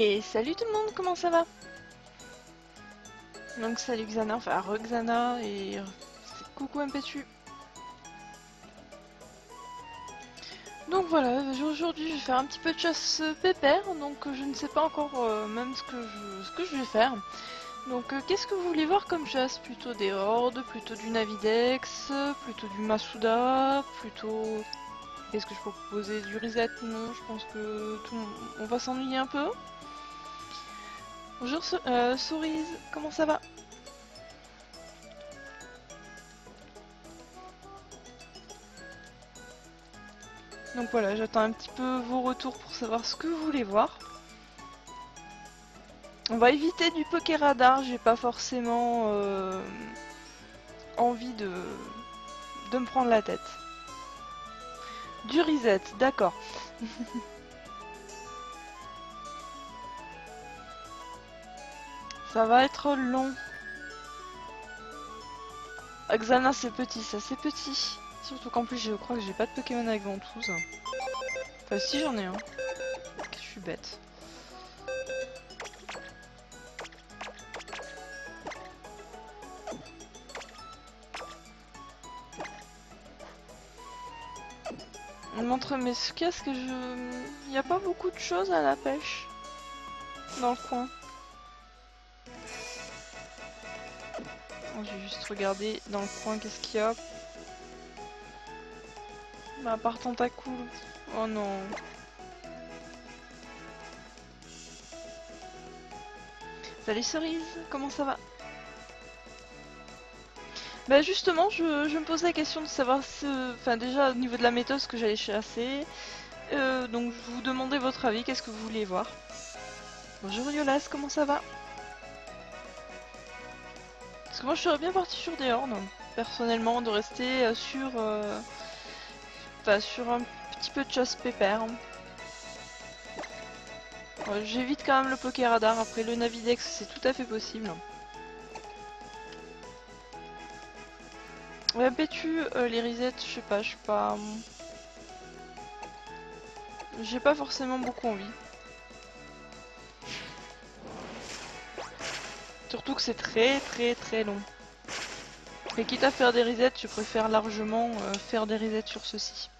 Et salut tout le monde, comment ça va? Donc salut Xana, enfin Xana et coucou MPTU. Donc voilà, aujourd'hui je vais faire un petit peu de chasse pépère, donc je ne sais pas encore même ce que je vais faire. Donc qu'est-ce que vous voulez voir comme chasse? Plutôt des hordes, plutôt du Navidex, plutôt du Masuda, plutôt... Qu'est-ce que je peux proposer? Du reset? Non, je pense que on va s'ennuyer un peu. Bonjour Cerise, comment ça va? Donc voilà, j'attends un petit peu vos retours pour savoir ce que vous voulez voir. On va éviter du Pokéradar, j'ai pas forcément envie de me prendre la tête. Du reset, d'accord. Ça va être long. Xana c'est petit, ça c'est petit. Surtout qu'en plus je crois que j'ai pas de Pokémon avec ventouse. Enfin si j'en ai un. Je suis bête. Montre mes casques, il n'y a pas beaucoup de choses à la pêche dans le coin. Je vais juste regarder dans le coin qu'est-ce qu'il y a. Bah, à part Tentacool. Oh non. Salut Cerise, comment ça va? Bah justement, je me posais la question de savoir enfin déjà au niveau de la méthode ce que j'allais chasser. Donc je vous demandais votre avis, qu'est-ce que vous voulez voir? Bonjour Yolas, comment ça va? Parce que moi je serais bien partie sur des hordes, personnellement, de rester sur un petit peu de chasse pépère. J'évite quand même le Pokéradar, après le Navidex c'est tout à fait possible. Ouais, Pétu, les resets, je sais pas, je suis pas... J'ai pas forcément beaucoup envie. Surtout que c'est très très très long. Et quitte à faire des resets, je préfère largement faire des resets sur ceci.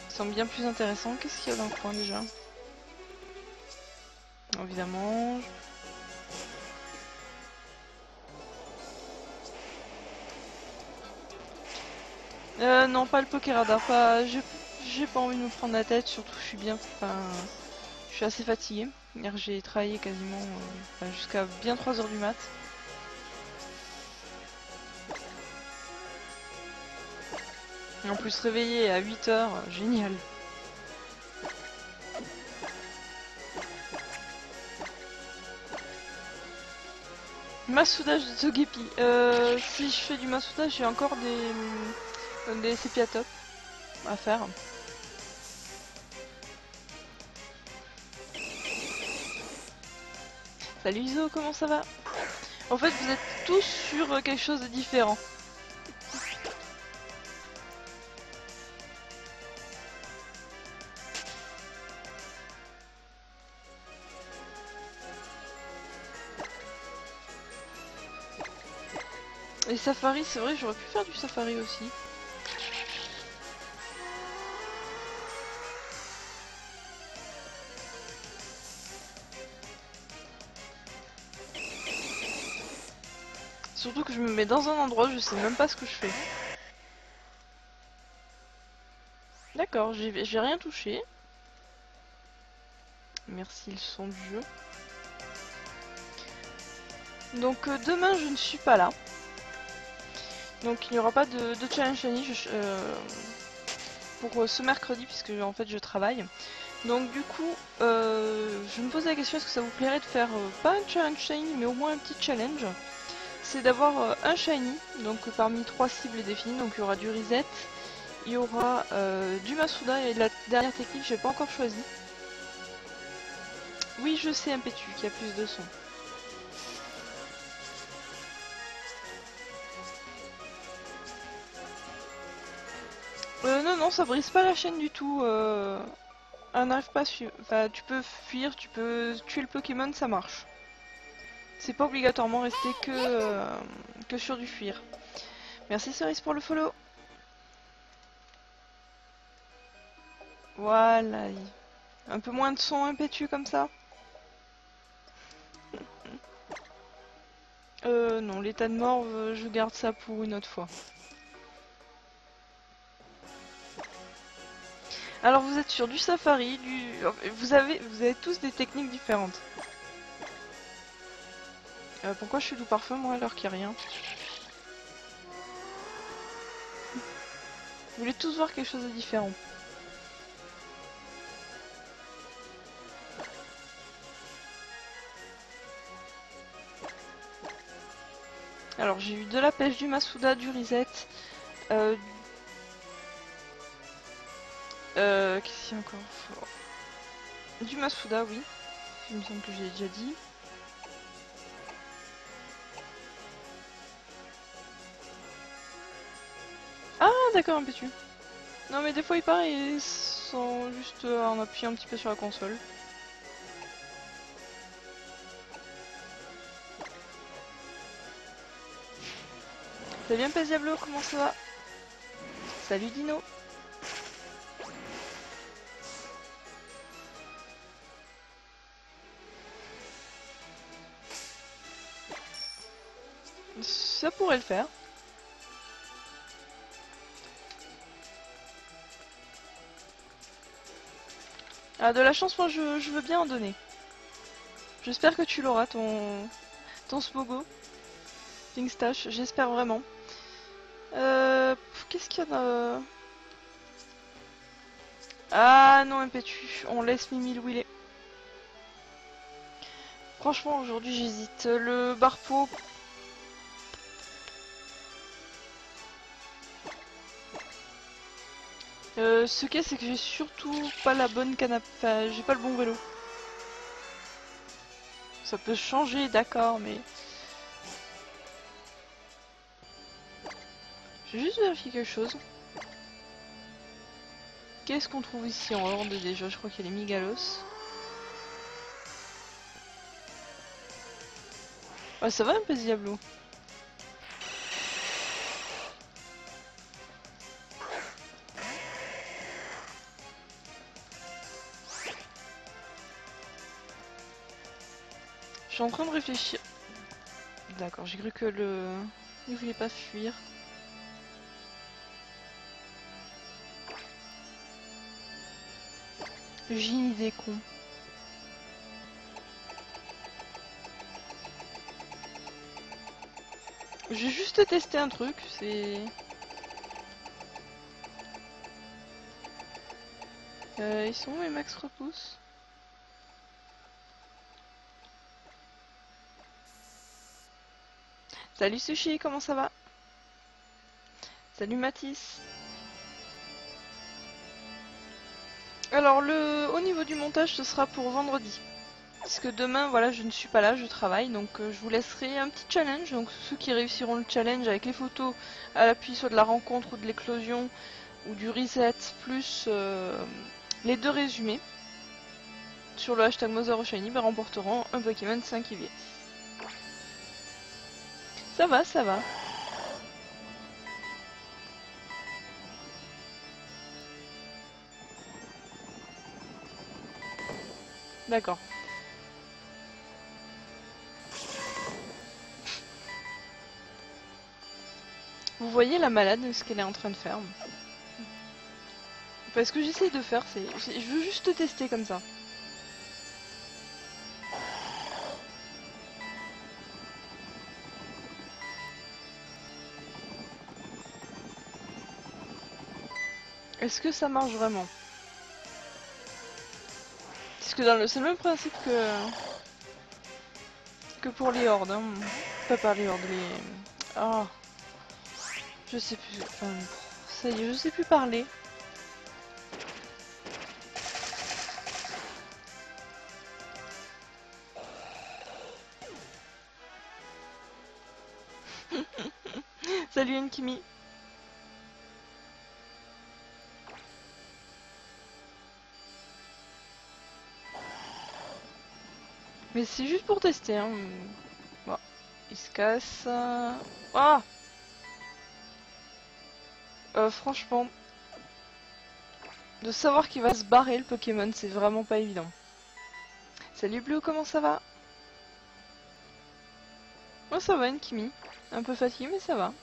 Ils sont bien plus intéressants. Qu'est-ce qu'il y a dans le coin déjà? Évidemment. Non, pas le Pokéradar. J'ai pas envie de me prendre la tête, surtout je suis bien. Enfin, je suis assez fatiguée. Hier j'ai travaillé quasiment jusqu'à bien 3 heures du mat. Et en plus réveillé à 8 heures, génial. Massouda de Togepi. Si je fais du Massouda, j'ai encore des Sépiatop à faire. Salut Iso, comment ça va? En fait, vous êtes tous sur quelque chose de différent. Et Safari, c'est vrai, j'aurais pu faire du Safari aussi. Surtout que je me mets dans un endroit, je sais même pas ce que je fais. D'accord, j'ai rien touché. Merci le son du jeu. Donc demain, je ne suis pas là. Donc il n'y aura pas de challenge shiny pour ce mercredi, puisque en fait je travaille. Donc du coup, je me pose la question, est-ce que ça vous plairait de faire pas un challenge shiny, mais au moins un petit challenge? C'est d'avoir un shiny, donc parmi 3 cibles définies, donc il y aura du reset, il y aura du Masuda et la dernière technique, j'ai pas encore choisi. Oui, je sais, Impétu, qui a plus de son. Non, non, ça brise pas la chaîne du tout. Elle n'arrive pas à suivre. Enfin, tu peux fuir, tu peux tuer le Pokémon, ça marche. C'est pas obligatoirement rester que sur du fuir. Merci Cerise pour le follow. Voilà. Un peu moins de son impétueux comme ça. Non, l'état de mort, je garde ça pour une autre fois. Alors vous êtes sur du safari, vous avez tous des techniques différentes. Pourquoi je suis tout parfum moi alors qu'il n'y a rien? Vous voulez tous voir quelque chose de différent. Alors j'ai eu de la pêche, du Masuda, du reset. Qu'est-ce qu'il y a encore? Du Masuda, oui. Il me semble que j'ai déjà dit. Ah d'accord, un pétu. Non mais des fois il part et sans juste en appuyant un petit peu sur la console. T'as bien Pez Diablo, comment ça va? Salut Dino. Ça pourrait le faire. Ah, de la chance, moi je veux bien en donner. J'espère que tu l'auras, ton Smogo. Pinkstache, j'espère vraiment. Qu'est-ce qu'il y en a? Ah non, impétu, on laisse Mimi où il est. Franchement, aujourd'hui j'hésite. Le Barpo. Ce qu'il y a, c'est que j'ai surtout pas la bonne canne. Enfin, j'ai pas le bon vélo. Ça peut changer, d'accord, mais. Je vais juste vérifier quelque chose. Qu'est-ce qu'on trouve ici en horde déjà? Je crois qu'il y a les Migalos. Ah, ça va un peu ce Diablo. Je suis en train de réfléchir. D'accord, j'ai cru que il voulait pas fuir. J'ai une idée con. Je vais juste tester un truc, c'est... ils sont où les max repousse? Salut Sushi, comment ça va? Salut Mathis. Alors au niveau du montage, ce sera pour vendredi. Parce que demain, voilà, je ne suis pas là, je travaille, donc je vous laisserai un petit challenge. Donc ceux qui réussiront le challenge avec les photos à l'appui soit de la rencontre ou de l'éclosion ou du reset, plus les deux résumés sur le hashtag Mother Shiny, remporteront un Pokémon 5 IV. Ça va, ça va. D'accord. Vous voyez la malade, ce qu'elle est en train de faire. Enfin, ce que j'essaie de faire, c'est... Je veux juste tester comme ça. Est-ce que ça marche vraiment? Parce que c'est le même principe que pour les hordes. Hein. Pas les hordes, les... Ah... Je sais plus... Enfin... Ça y est, je sais plus parler. Salut Nkimi. Mais c'est juste pour tester, hein. Bon, il se casse. Ah, franchement, de savoir qu'il va se barrer le Pokémon, c'est vraiment pas évident. Salut Blue, comment ça va? Moi ça va, une Kimi. Un peu fatiguée, mais ça va.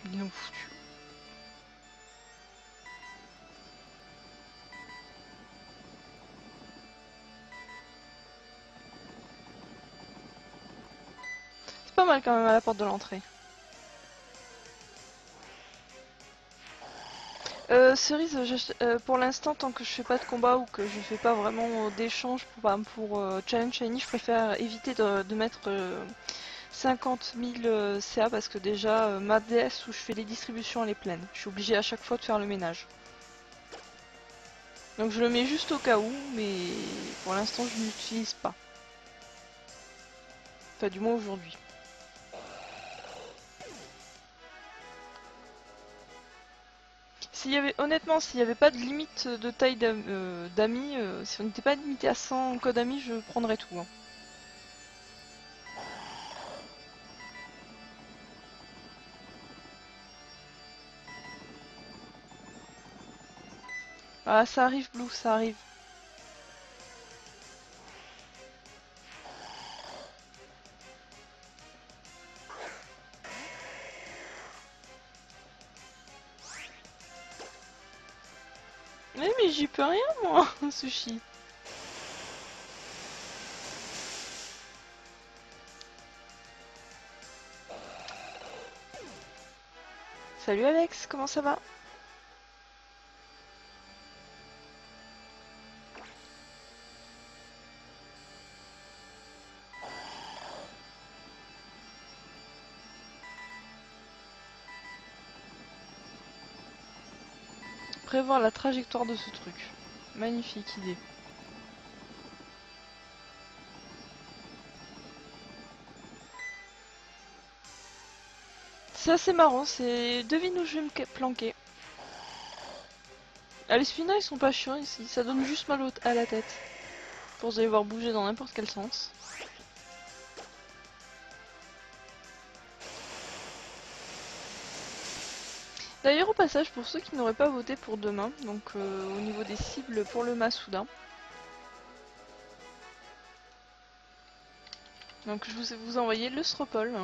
Ils l'ont foutu. C'est pas mal quand même à la porte de l'entrée. Cerise, pour l'instant, tant que je fais pas de combat ou que je fais pas vraiment d'échange pour Challenge Shiny, je préfère éviter de mettre 50 000 CA parce que déjà ma DS où je fais les distributions elle est pleine. Je suis obligée à chaque fois de faire le ménage. Donc je le mets juste au cas où, mais pour l'instant je ne l'utilise pas. Enfin du moins aujourd'hui. Honnêtement, s'il n'y avait pas de limite de taille d'amis, si on n'était pas limité à 100 codes amis, je prendrais tout. Hein. Ah, ça arrive, Blue, ça arrive. Mais j'y peux rien, moi, Sushi. Salut Alex, comment ça va? Prévoir la trajectoire de ce truc. Magnifique idée. C'est assez marrant, c'est... Devine où je vais me planquer. Ah, les spinas ils sont pas chiants ici, ça donne juste mal à la tête. Pour les voir bouger dans n'importe quel sens. D'ailleurs au passage, pour ceux qui n'auraient pas voté pour demain, donc au niveau des cibles pour le Masouda. Donc je vous ai envoyé le Stropole.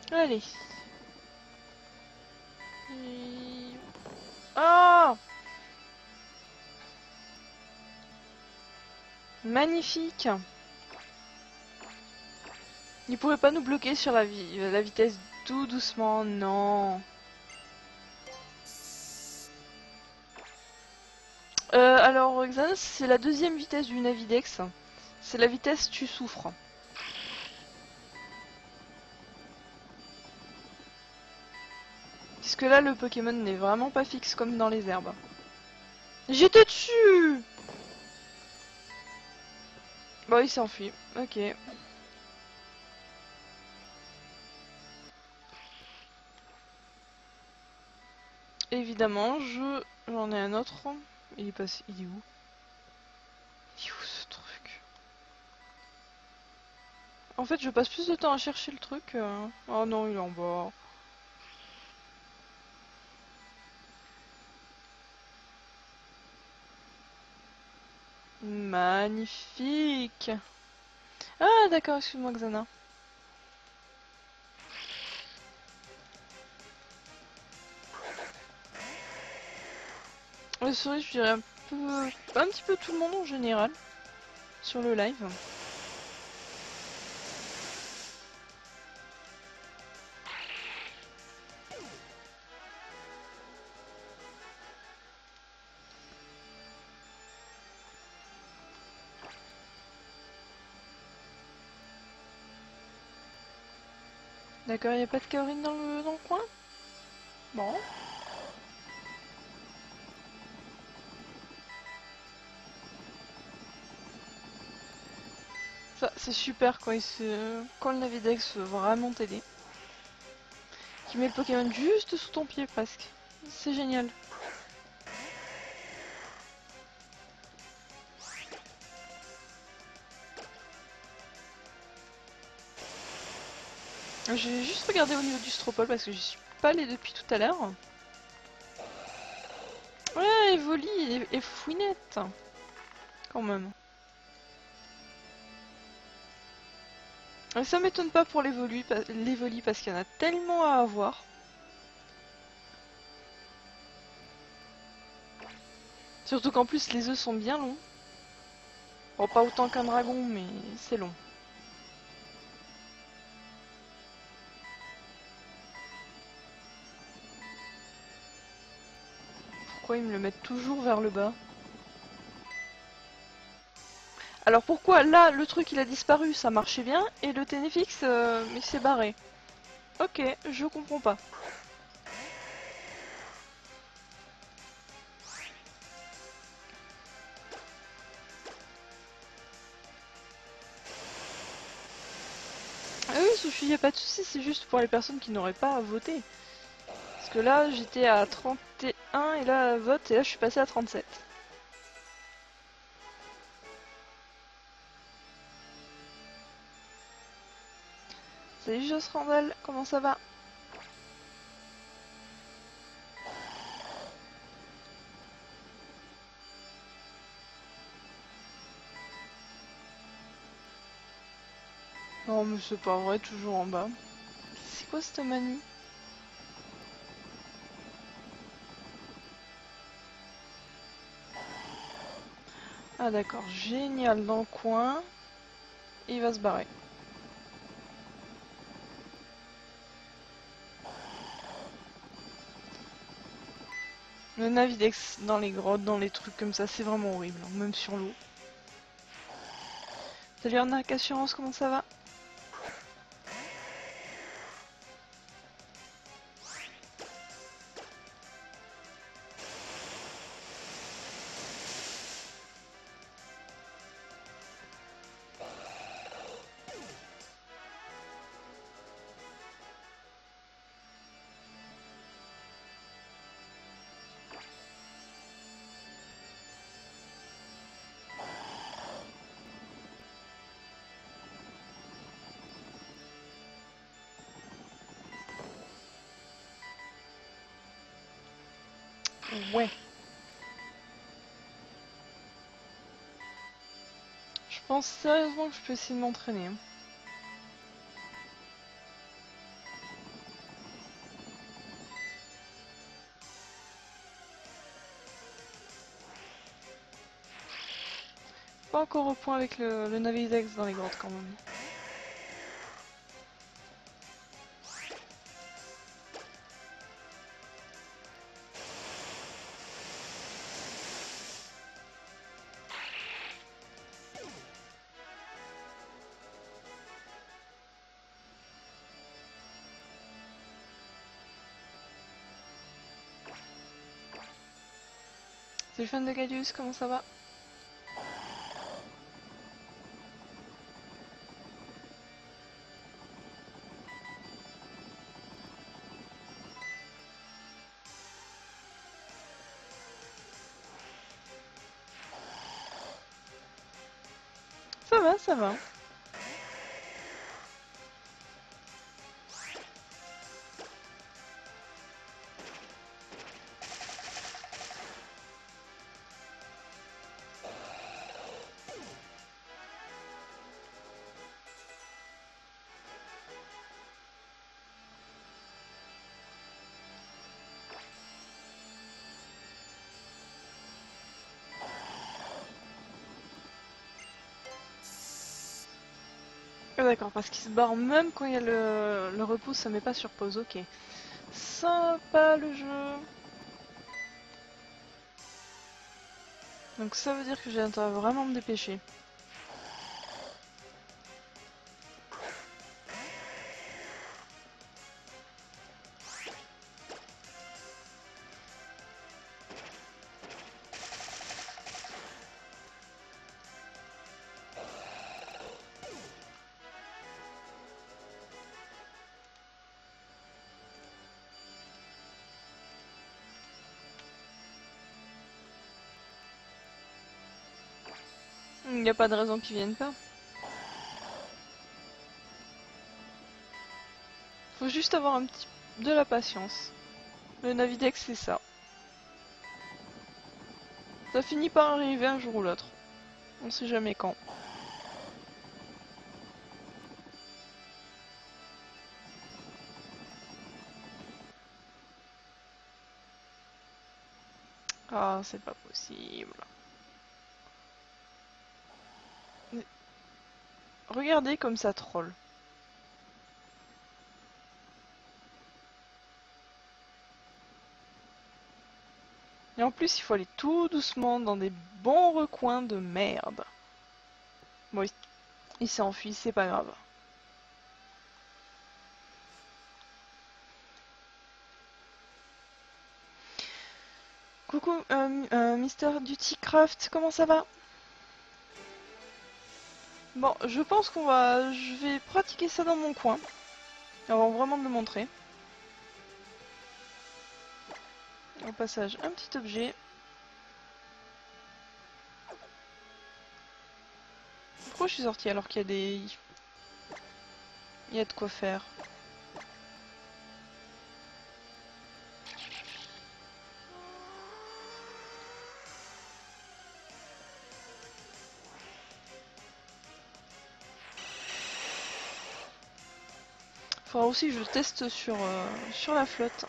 Allez. Oh, magnifique. Il pourrait pas nous bloquer sur la vitesse tout doucement, non. Alors Xanos, c'est la deuxième vitesse du Navidex. C'est la vitesse tu souffres. Puisque là le Pokémon n'est vraiment pas fixe comme dans les herbes. J'étais dessus. Bon il s'enfuit, ok. Évidemment, j'en ai un autre. Il est passé. Il est où? Il est où ce truc? En fait, je passe plus de temps à chercher le truc. Oh non, il est en bas. Magnifique. Ah d'accord, excuse-moi Xana. Le souris, je dirais un petit peu tout le monde en général sur le live. D'accord, il n'y a pas de Kaorine dans le coin? Bon. Ça, c'est super quand le Navidex veut vraiment t'aider. Qui met le Pokémon juste sous ton pied presque. C'est génial. J'ai juste regardé au niveau du Stropole parce que j'y suis pas allée depuis tout à l'heure. Ouais, Evoli et Fouinette. Quand même. Et ça m'étonne pas pour l'Evoli parce qu'il y en a tellement à avoir. Surtout qu'en plus les œufs sont bien longs. Bon, pas autant qu'un dragon, mais c'est long. Pourquoi ils me le mettent toujours vers le bas? Alors pourquoi là le truc il a disparu, ça marchait bien, et le Ténéfix il s'est barré? Ok, je comprends pas. Ah oui, Sushi, y a pas de souci, c'est juste pour les personnes qui n'auraient pas à voter. Parce que là j'étais à 31 et là vote et là je suis passé à 37. Salut Joss Randall, comment ça va? Non mais c'est pas vrai, toujours en bas. C'est quoi cette manie? Ah d'accord, génial dans le coin. Et il va se barrer. Le Navidex dans les grottes, dans les trucs comme ça, c'est vraiment horrible, hein, même sur l'eau. Salut Arnaque Assurance, comment ça va? Ouais. Je pense sérieusement que je peux essayer de m'entraîner. Pas encore au point avec le Navidex dans les grottes quand même. C'est le fan de Gadius, comment ça va? Ça va, ça va. Ah, d'accord, parce qu'il se barre même quand il y a le repousse, ça met pas sur pause, ok. Sympa le jeu. Donc ça veut dire que j'ai intérêt à vraiment me dépêcher. n'y a pas de raison qu'ils viennent pas. Faut juste avoir un petit de la patience. Le Navidex c'est ça. Ça finit par arriver un jour ou l'autre. On sait jamais quand. Ah, c'est pas possible. Regardez comme ça troll. Et en plus, il faut aller tout doucement dans des bons recoins de merde. Bon, il s'est enfui, c'est pas grave. Coucou, Mister Dutycraft, comment ça va? Bon, je pense je vais pratiquer ça dans mon coin, avant vraiment de le montrer. Au passage, un petit objet. Pourquoi je suis sortie alors qu'il y a des... Il y a de quoi faire. Faudra aussi que je teste sur la flotte.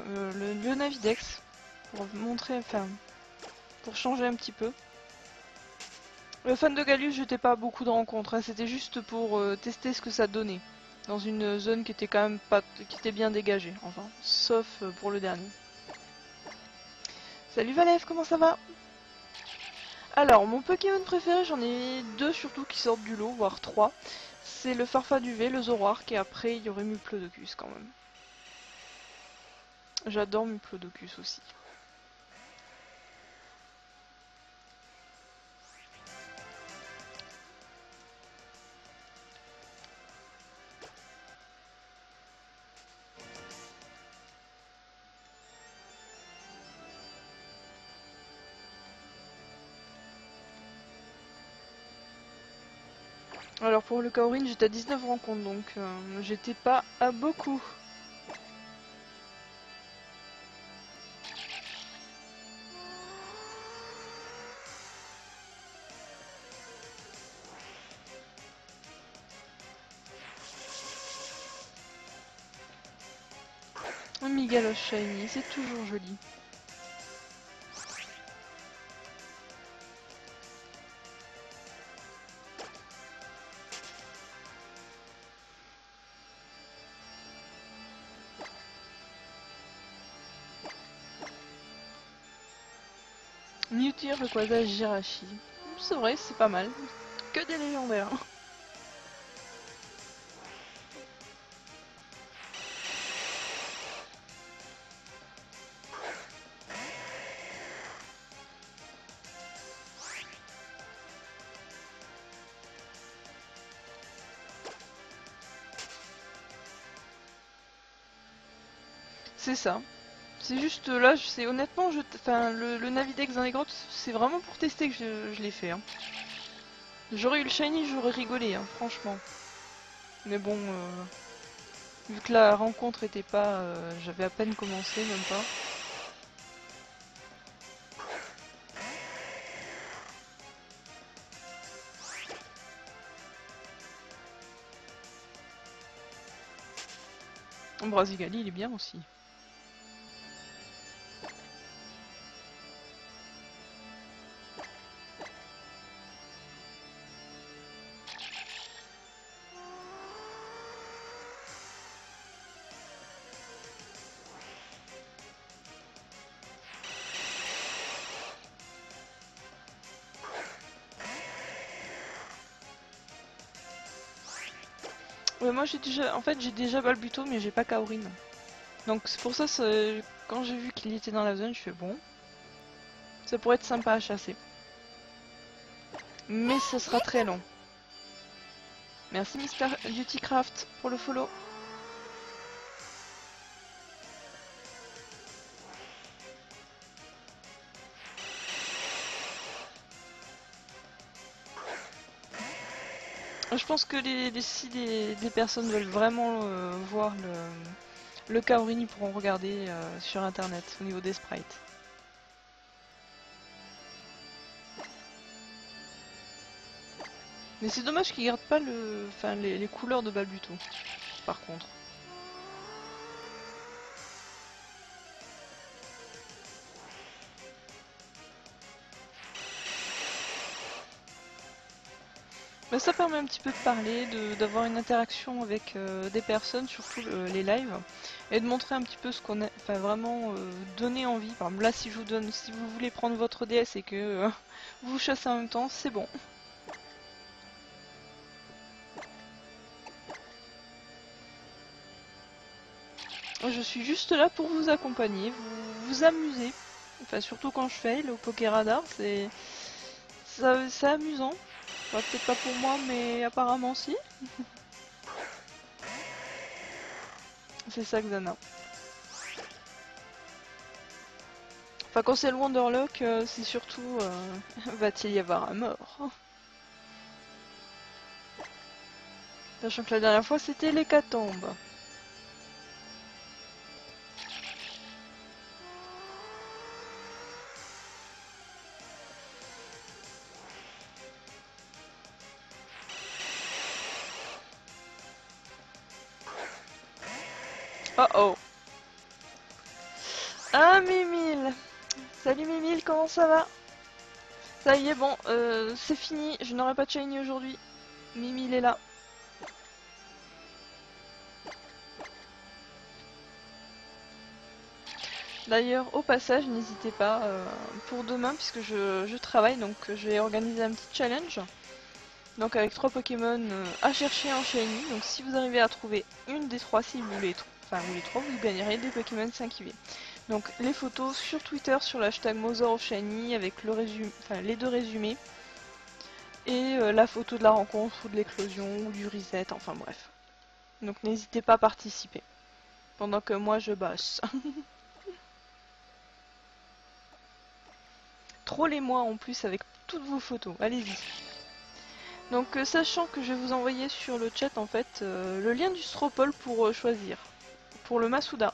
Le Navidex. Pour montrer, enfin, pour changer un petit peu. Le fan de Galus, j'étais pas beaucoup de rencontres, hein, c'était juste pour tester ce que ça donnait. Dans une zone qui était quand même pas, qui était bien dégagée, enfin, sauf pour le dernier. Salut Valef, comment ça va? Alors, mon Pokémon préféré, j'en ai deux surtout qui sortent du lot, voire trois. C'est le Farfaduvé, le Zoroark, et après il y aurait Muplodocus quand même. J'adore Muplodocus aussi. Alors pour le Kaorin, j'étais à 19 rencontres, donc j'étais pas à beaucoup. Un Migalos Shiny, c'est toujours joli. Mewtwo, Rayquaza, Jirachi. C'est vrai, c'est pas mal. Que des légendaires. C'est ça. C'est juste là, c'est honnêtement, enfin, le Navidex dans les grottes, c'est vraiment pour tester que je l'ai fait. Hein. J'aurais eu le shiny, j'aurais rigolé, hein, franchement. Mais bon, vu que la rencontre était pas, j'avais à peine commencé, même pas. Brasigali, il est bien aussi. Ouais, moi j'ai déjà, en fait j'ai déjà Balbuto, mais j'ai pas Kaorin. Donc c'est pour ça, quand j'ai vu qu'il était dans la zone, je fais bon, ça pourrait être sympa à chasser. Mais ce sera très long. Merci Mister Dutycraft pour le follow. Je pense que si des personnes veulent vraiment voir le Kaorin, ils pourront regarder sur internet au niveau des sprites. Mais c'est dommage qu'ils gardent pas les couleurs de Balbuto, par contre. Mais ça permet un petit peu de parler, d'avoir une interaction avec des personnes, surtout les lives, et de montrer un petit peu ce qu'on a, enfin vraiment donner envie. Par exemple, là, si je vous donne, si vous voulez prendre votre DS et que vous chassez en même temps, c'est bon. Je suis juste là pour vous accompagner, vous amuser. Enfin, surtout quand je fail au Pokéradar, c'est amusant. Enfin, peut-être pas pour moi, mais apparemment si. C'est ça, Xana. Enfin, quand c'est le Wonderlock, c'est surtout va-t-il y avoir un mort? Sachant que la dernière fois, c'était l'hécatombe. Oh oh. Ah, Mimile. Salut Mimile, comment ça va? Ça y est, bon, c'est fini, je n'aurai pas de shiny aujourd'hui. Mimile est là. D'ailleurs, au passage, n'hésitez pas pour demain, puisque je travaille, donc je vais organiser un petit challenge. Donc avec 3 Pokémon à chercher en shiny. Donc si vous arrivez à trouver une des 3 cibles ou les 3, vous gagnerez des Pokémon 5 IV. Donc les photos sur Twitter sur l'hashtag Mother of Shiny avec le résumé, les deux résumés. Et la photo de la rencontre ou de l'éclosion ou du reset, enfin bref. Donc n'hésitez pas à participer. Pendant que moi je bosse. Trollez-moi en plus avec toutes vos photos, allez-y. Donc sachant que je vais vous envoyer sur le chat en fait le lien du Stropole pour choisir. Pour le Masuda.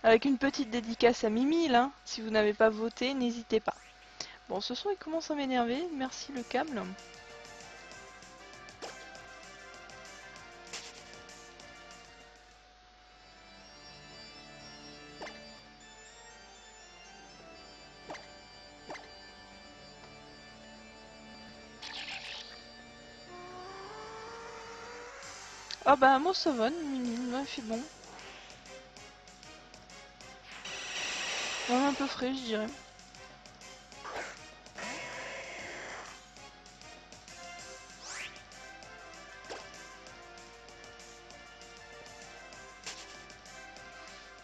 Avec une petite dédicace à Mimile, hein. Si vous n'avez pas voté, n'hésitez pas. Bon, ce son il commence à m'énerver, merci le câble. Ah bah moi ça va, Mimile, ouais, fait bon. Même un peu frais, je dirais.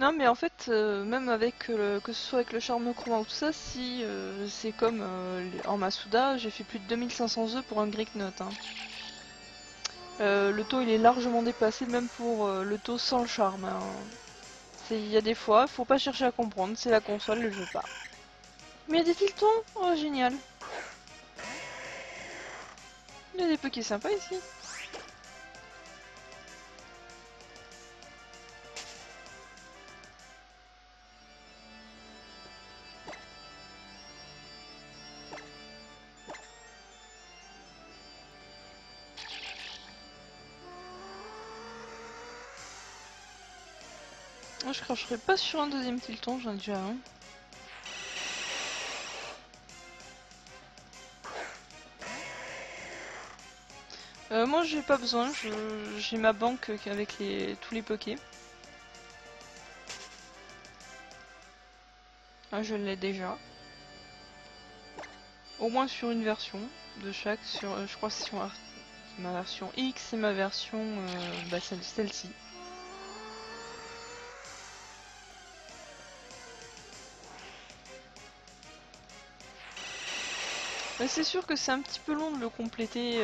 Non mais en fait, même avec que ce soit avec le charme chroma ou tout ça, si c'est comme en Masuda, j'ai fait plus de 2500 œufs pour un Greeknot. Hein. Le taux il est largement dépassé même pour le taux sans le charme. Hein. Il y a des fois, faut pas chercher à comprendre, c'est la console, le jeu pas. Mais il y a des Tiltons. Oh génial. Il y a des Pokés sympas ici. Moi je cracherai pas sur un deuxième Tilton, j'en ai déjà un. Moi j'ai pas besoin, j'ai ma banque avec tous les Pokés. Ah, je l'ai déjà. Au moins sur une version de chaque, je crois que c'est sur ma version X et ma version celle-ci. Mais c'est sûr que c'est un petit peu long de le compléter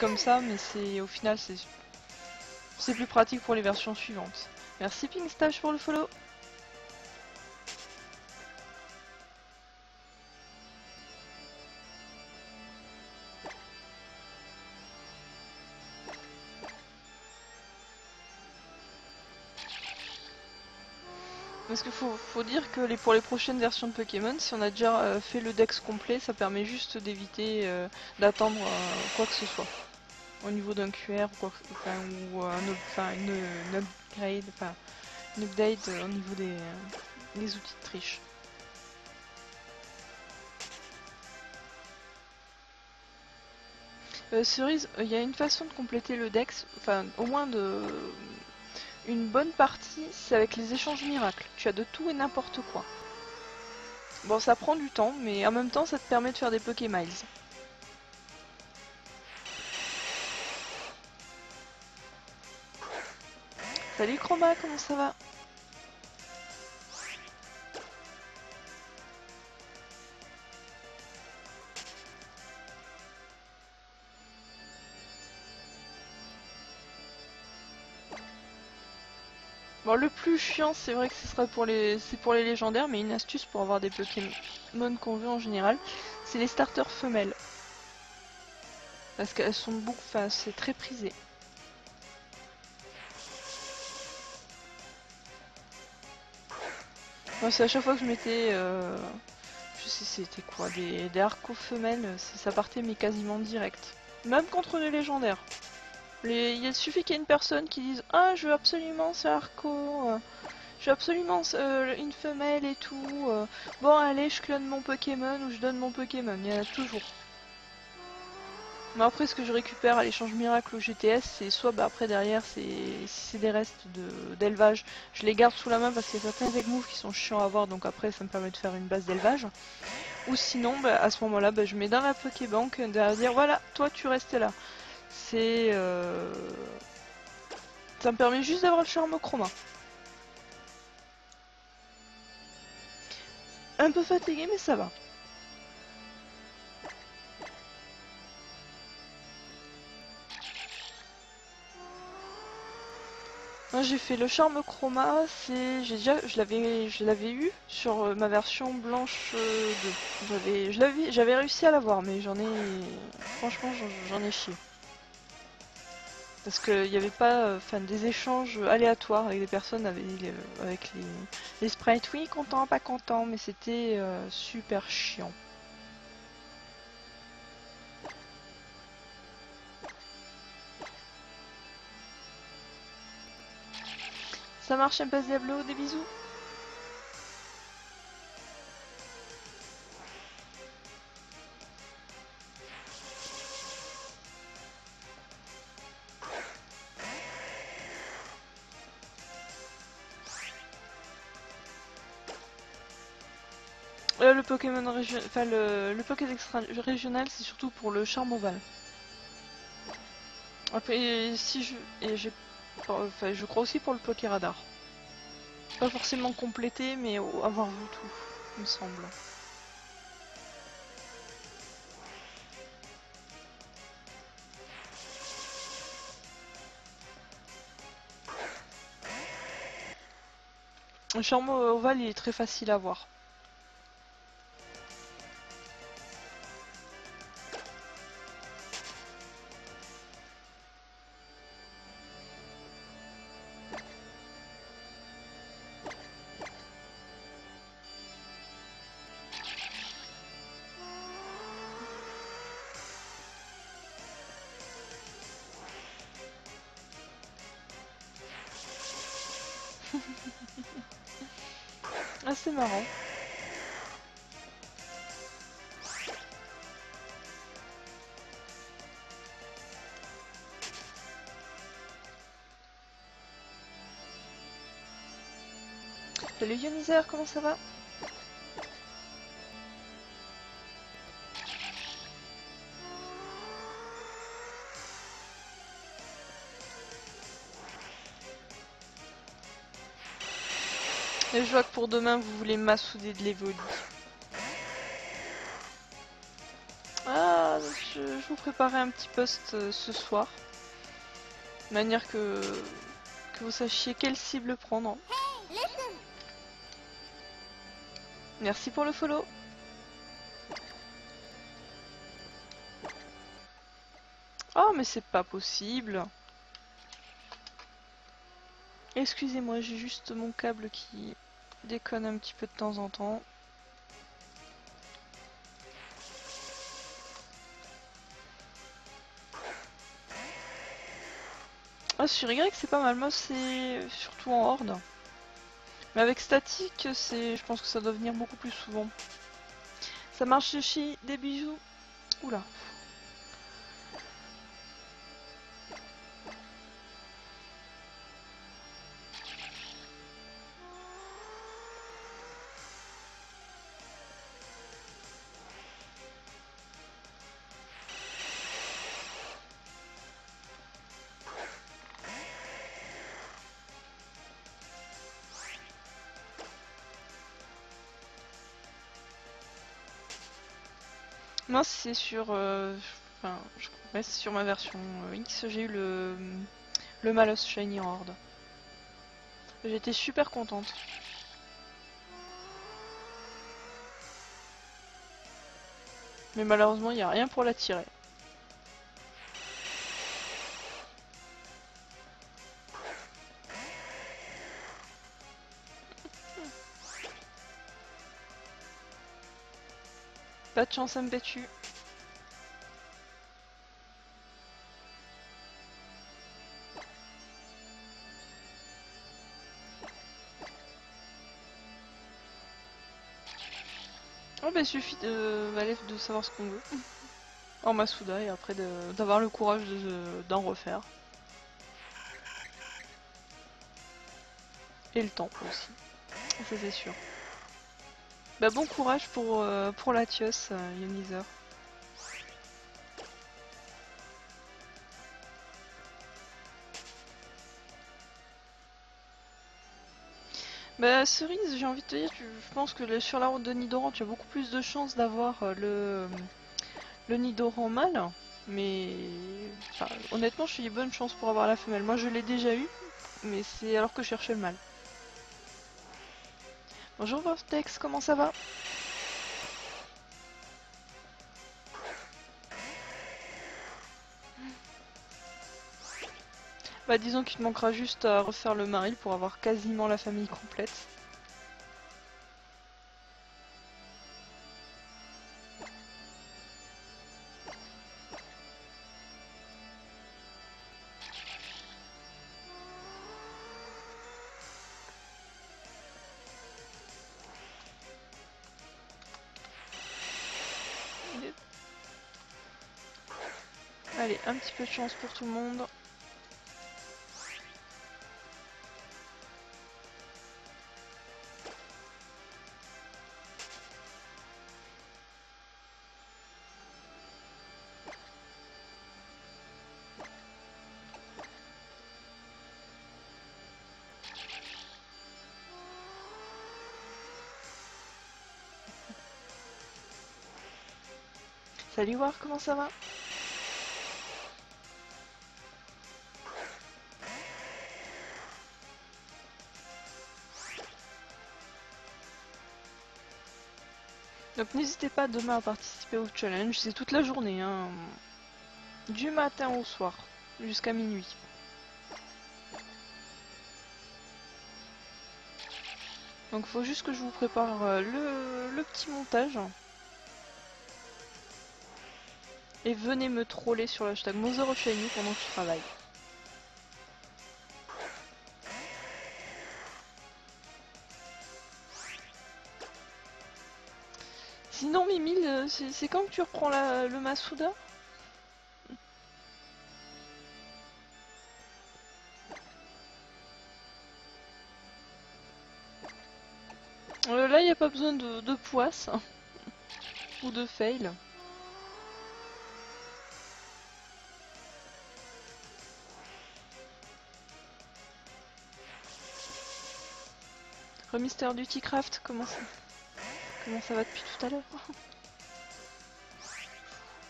comme ça, mais au final c'est plus pratique pour les versions suivantes. Merci Pinkstash pour le follow. Parce qu'il faut dire que pour les prochaines versions de Pokémon, si on a déjà fait le Dex complet, ça permet juste d'éviter d'attendre quoi que ce soit. Au niveau d'un QR ou, quoi, ou une upgrade, une update au niveau des outils de triche. Cerise, il y a une façon de compléter le Dex, enfin au moins une bonne partie, c'est avec les échanges miracles. Tu as de tout et n'importe quoi. Bon, ça prend du temps, mais en même temps, ça te permet de faire des Pokémiles. Salut Chroma, comment ça va? Bon, le plus chiant, c'est vrai que ce sera c'est pour les légendaires, mais une astuce pour avoir des Pokémon qu'on veut en général, c'est les starters femelles. Parce qu'elles sont beaucoup, enfin, c'est très prisé. Moi, c'est à chaque fois que je mettais, je sais c'était quoi, des Arco femelles, ça partait mais quasiment direct. Même contre les légendaires. Il suffit qu'il y ait une personne qui dise ah je veux absolument ce Arco, je veux absolument une femelle et tout. Bon allez je clone mon Pokémon ou je donne mon Pokémon, il y en a toujours. Mais après ce que je récupère à l'échange miracle au GTS c'est soit après derrière si c'est des restes d'élevage, je les garde sous la main parce qu'il y a certains Egg-moves qui sont chiants à avoir donc après ça me permet de faire une base d'élevage. Ou sinon à ce moment là je mets dans la Pokébank de dire voilà toi tu restes là. C'est ça me permet juste d'avoir le charme chroma. Un peu fatigué mais ça va. Moi j'ai fait le charme chroma, je l'avais eu sur ma version blanche 2. J'avais réussi à l'avoir mais franchement j'en ai chié. Parce qu'il n'y avait pas des échanges aléatoires avec des personnes avec les sprites. Oui, content, pas content, mais c'était super chiant. Ça marche, un passe Diablo, des bisous. Le Pokémon le Pokédex régional, c'est surtout pour le charme ovale. Après, si je et j'ai, enfin, je crois aussi pour le Pokéradar. Pas forcément complété, mais avoir vu tout, il me semble. Le charme ovale, il est très facile à voir. Ah, c'est marrant. Salut Ioniseur, comment ça va? Et je vois que pour demain, vous voulez m'assouder de l'Evoli. Ah, je vous préparais un petit post ce soir. De manière que vous sachiez quelle cible prendre. Merci pour le follow. Oh, mais c'est pas possible. Excusez-moi, j'ai juste mon câble qui déconne un petit peu de temps en temps. Ah, sur Y c'est pas mal, moi c'est surtout en horde. Mais avec statique, je pense que ça doit venir beaucoup plus souvent. Ça marche chez des bijoux. Oula. Moi c'est sur... enfin, ouais, c'est sur ma version X, j'ai eu le Malos Shiny en horde. J'étais super contente. Mais malheureusement, il n'y a rien pour la tirer. Pas de chance, ça me tue. Oh bah il suffit de savoir ce qu'on veut. En Masuda et après d'avoir le courage d'en refaire. Et le temps aussi. Ça c'est sûr. Bah bon courage pour Latios, Ionizer. Bah Cerise, j'ai envie de te dire, je pense que sur la route de Nidoran, tu as beaucoup plus de chances d'avoir le Nidoran mâle. Mais enfin, honnêtement, je suis bonne chance pour avoir la femelle. Moi je l'ai déjà eu, mais c'est alors que je cherchais le mâle. Bonjour Vortex, comment ça va? Bah disons qu'il te manquera juste à refaire le Maril pour avoir quasiment la famille complète. Allez, un petit peu de chance pour tout le monde. Salut War, comment ça va? Donc n'hésitez pas demain à participer au challenge, c'est toute la journée, hein. Du matin au soir, jusqu'à minuit. Donc faut juste que je vous prépare le petit montage. Et venez me troller sur l'hashtag MotherOfShiny pendant que je travaille. Sinon Mimile, c'est quand que tu reprends le Masuda? Là, il n'y a pas besoin de poisse ou de fail. Remister Duty Craft, comment ça va depuis tout à l'heure?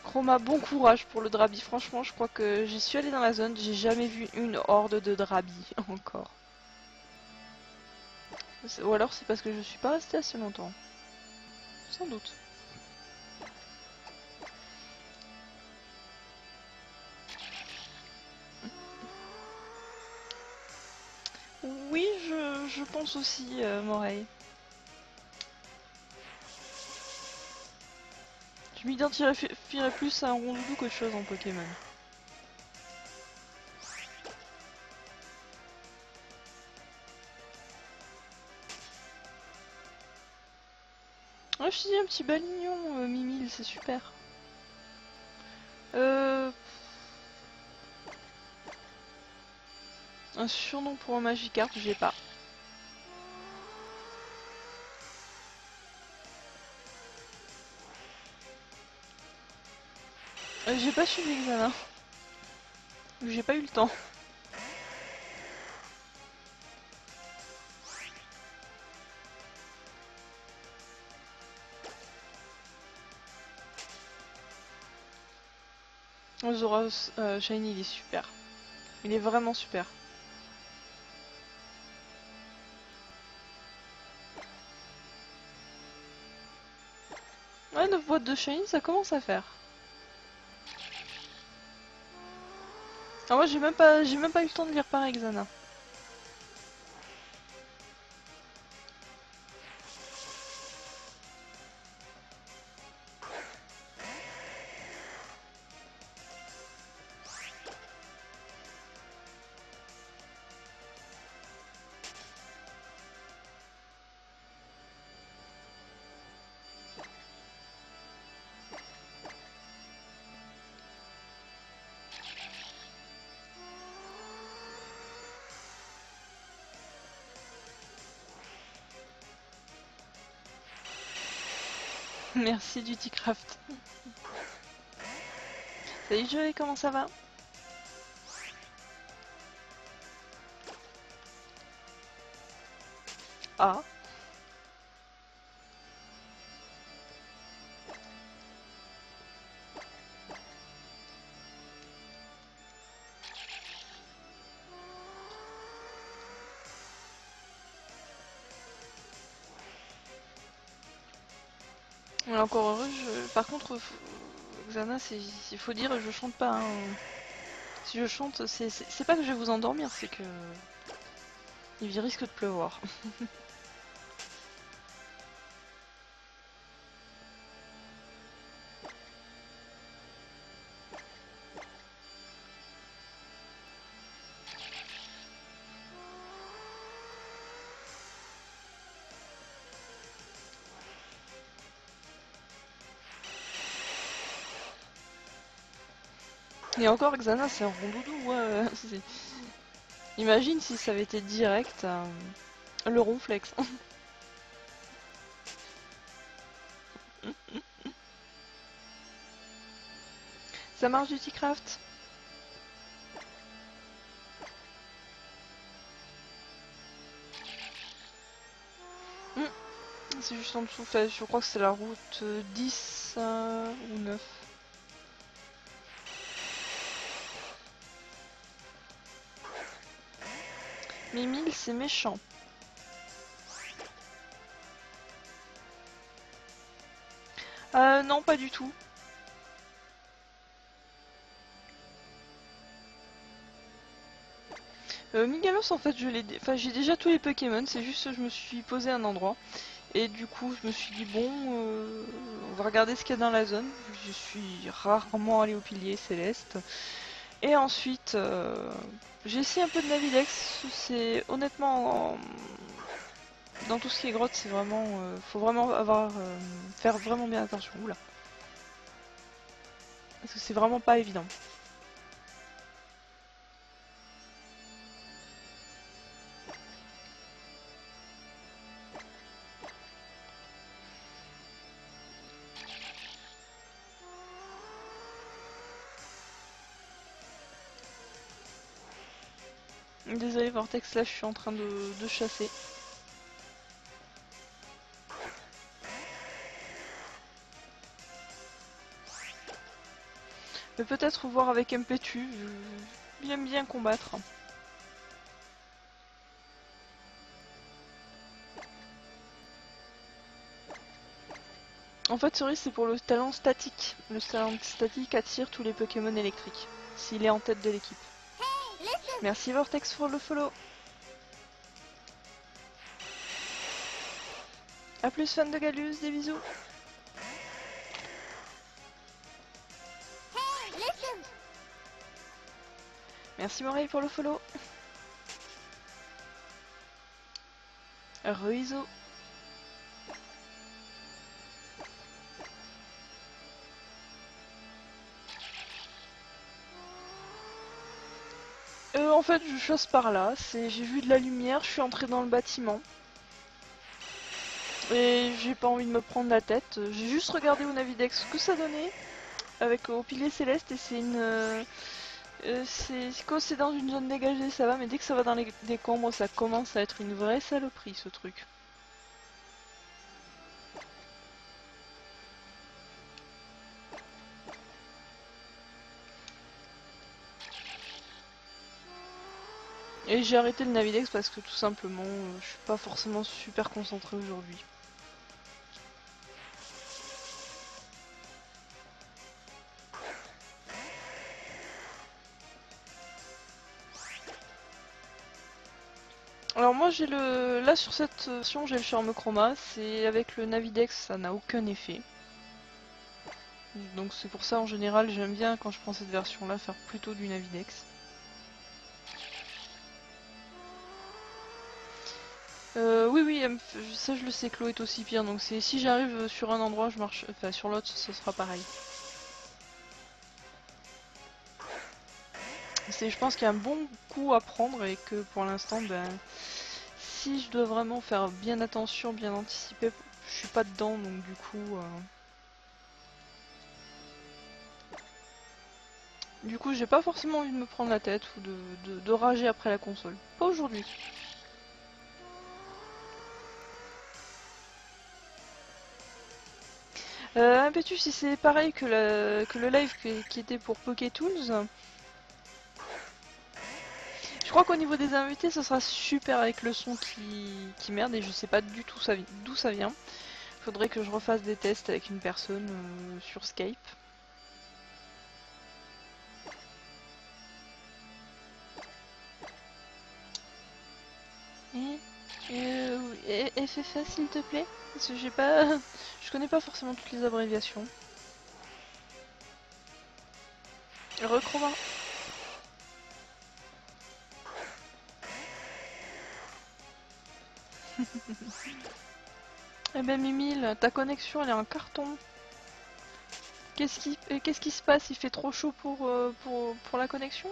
Chroma, bon courage pour le Drabi. Franchement, je crois que j'y suis allée dans la zone, j'ai jamais vu une horde de Drabi encore. Ou alors c'est parce que je suis pas restée assez longtemps. Sans doute. Oui, je pense aussi, Morey. Je m'identifierais plus à un rondoudou qu'autre chose en Pokémon. Oh, je te dis un petit balignon, Mimile, c'est super. Un surnom pour un Magikarp, j'ai pas. J'ai pas suivi l'examen. J'ai pas eu le temps. Zoros Shiny, il est super. Il est vraiment super. Ouais, 9 boîtes de Shiny, ça commence à faire. Ah, moi, j'ai même pas eu le temps de lire par examen. Merci Dutycraft. Salut Joey, comment ça va? Ah. On est encore heureux, par contre, Xana, il faut dire, je chante pas. Hein. Si je chante, c'est pas que je vais vous endormir, c'est que... Il risque de pleuvoir. Et encore, Xana, c'est un rondoudou. Ouais, imagine si ça avait été direct, le ronflex. Ça marche du T-Craft? C'est juste en dessous, fait, je crois que c'est la route 10 ou 9. Mimile, c'est méchant. Non, pas du tout. Migalos, en fait, j'ai déjà tous les Pokémon, c'est juste que je me suis posé un endroit. Et du coup, je me suis dit, bon, on va regarder ce qu'il y a dans la zone. Je suis rarement allé au pilier céleste. Et ensuite, j'ai essayé un peu de Navidex. C'est honnêtement, dans tout ce qui est grotte, c'est vraiment, faut vraiment faire vraiment bien attention. Oula. Parce que c'est vraiment pas évident. Désolé Vortex, là je suis en train de chasser. Mais peut-être voir avec Mpetu, il aime bien combattre. En fait, Cerise c'est pour le talent statique. Le talent statique attire tous les Pokémon électriques, s'il est en tête de l'équipe. Merci Vortex pour le follow. A plus fan de Galus, des bisous. Merci Morel pour le follow. Ruizo. En fait, je chasse par là. J'ai vu de la lumière, je suis entrée dans le bâtiment. Et j'ai pas envie de me prendre la tête. J'ai juste regardé au Navidex ce que ça donnait avec au pilier céleste et c'est une. Quand c'est dans une zone dégagée, ça va, mais dès que ça va dans les décombres, ça commence à être une vraie saloperie ce truc. Et j'ai arrêté le Navidex parce que tout simplement, je suis pas forcément super concentrée aujourd'hui. Alors moi j'ai le... Là sur cette version j'ai le charme chroma, c'est avec le Navidex ça n'a aucun effet. Donc c'est pour ça en général j'aime bien quand je prends cette version là faire plutôt du Navidex. Oui oui, ça je le sais que l'eau est aussi pire, donc c'est si j'arrive sur un endroit je marche, enfin sur l'autre ce sera pareil. Je pense qu'il y a un bon coup à prendre et que pour l'instant ben si je dois vraiment faire bien attention, bien anticiper, je suis pas dedans donc du coup... Du coup, j'ai pas forcément envie de me prendre la tête ou de rager après la console. Pas aujourd'hui. Impetus, si c'est pareil que le live qui était pour PokéTools, je crois qu'au niveau des invités, ce sera super avec le son qui merde et je sais pas du tout d'où ça vient. Faudrait que je refasse des tests avec une personne sur Skype. FFA s'il te plaît, parce que j'ai pas, je connais pas forcément toutes les abréviations. Rechroma. Eh ben Mimile, ta connexion elle est en carton. Qu'est-ce qui se passe? Il fait trop chaud pour la connexion?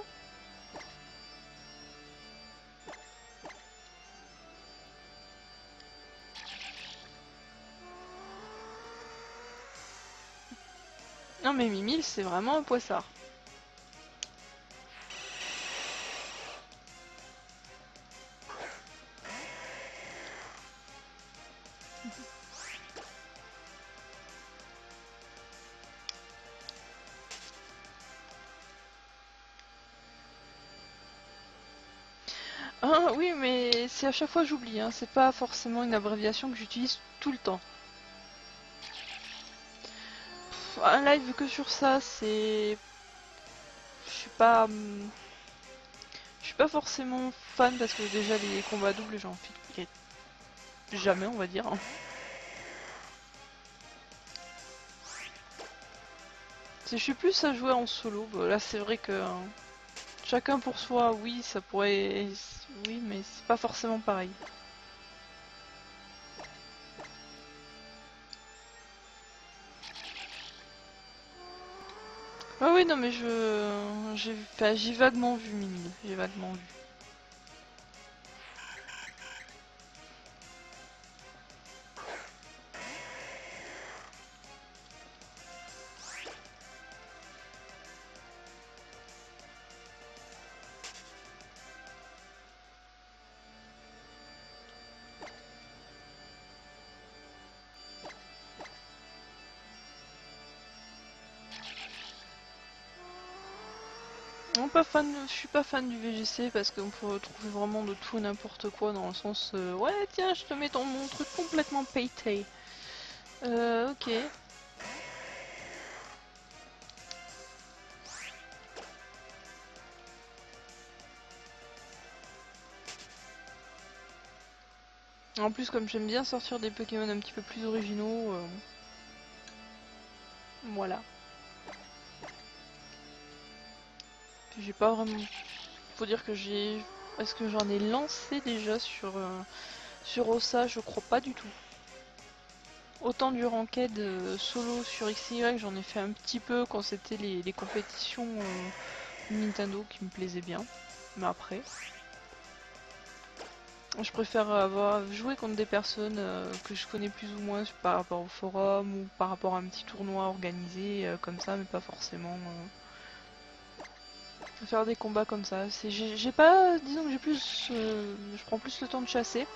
Non mais Mimile c'est vraiment un poissard. Ah oui mais c'est à chaque fois j'oublie, hein. C'est pas forcément une abréviation que j'utilise tout le temps. Un live que sur ça c'est... Je suis pas... Je suis pas forcément fan parce que déjà les combats doubles j'en fais jamais on va dire. Je suis plus à jouer en solo, bah, là c'est vrai que chacun pour soi, oui ça pourrait... Oui mais c'est pas forcément pareil. Ah oui non mais j'ai vaguement vu Mimi, j'ai vaguement vu. Non, pas fan, je suis pas fan du VGC parce qu'on peut trouver vraiment de tout et n'importe quoi dans le sens ouais tiens je te mets mon truc complètement pété. Ok. En plus comme j'aime bien sortir des Pokémon un petit peu plus originaux, voilà. J'ai pas vraiment... Faut dire que j'ai... Est-ce que j'en ai lancé déjà sur Ossa? Je crois pas du tout. Autant du ranked solo sur XY, j'en ai fait un petit peu quand c'était les compétitions Nintendo qui me plaisaient bien. Mais après, je préfère avoir joué contre des personnes que je connais plus ou moins par rapport au forum ou par rapport à un petit tournoi organisé comme ça, mais pas forcément faire des combats comme ça. J'ai pas, disons que j'ai plus, je prends plus le temps de chasser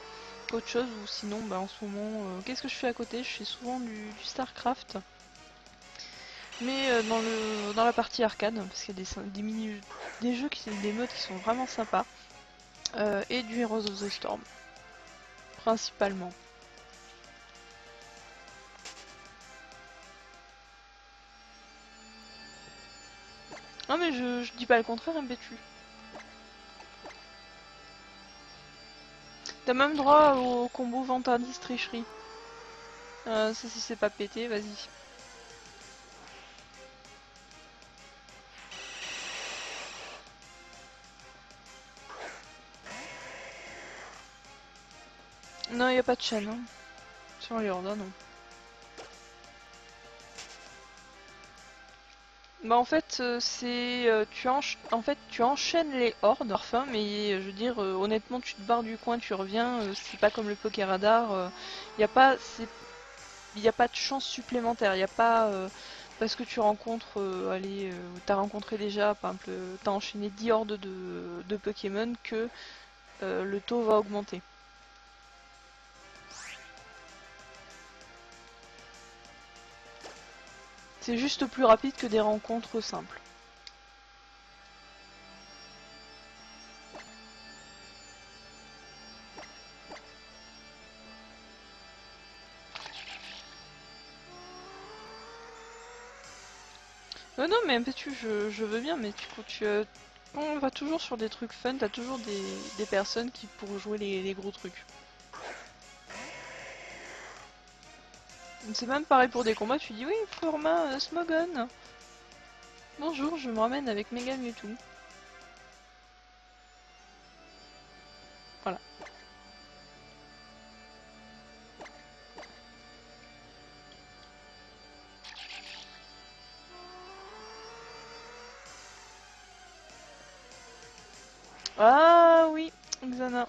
qu'autre chose, ou sinon, bah, en ce moment, qu'est-ce que je fais à côté? Je fais souvent du StarCraft, mais dans la partie arcade, parce qu'il y a des jeux des modes qui sont vraiment sympas, et du Heroes of the Storm, principalement. Non mais je dis pas le contraire, MPTU. T'as même droit au combo vantardise tricherie. Ça si c'est pas pété, vas-y. Non, y a pas de chaîne, hein. Sur les hordes, non. Bah en fait, en fait tu enchaînes les hordes, enfin, mais je veux dire, honnêtement, tu te barres du coin, tu reviens, c'est pas comme le Pokéradar, y a pas, y a pas de chance supplémentaire, y a pas, parce que tu rencontres, allez, t'as rencontré déjà, par exemple, t'as enchaîné 10 hordes de Pokémon que le taux va augmenter. C'est juste plus rapide que des rencontres simples. Non, mais Impetu, je veux bien, mais quand on va toujours sur des trucs fun, t'as toujours des personnes qui pourront jouer les gros trucs. C'est même pareil pour des combats, tu dis oui, format Smogon. Bonjour, je me ramène avec Mega Mewtwo. Voilà. Ah oui, Xana.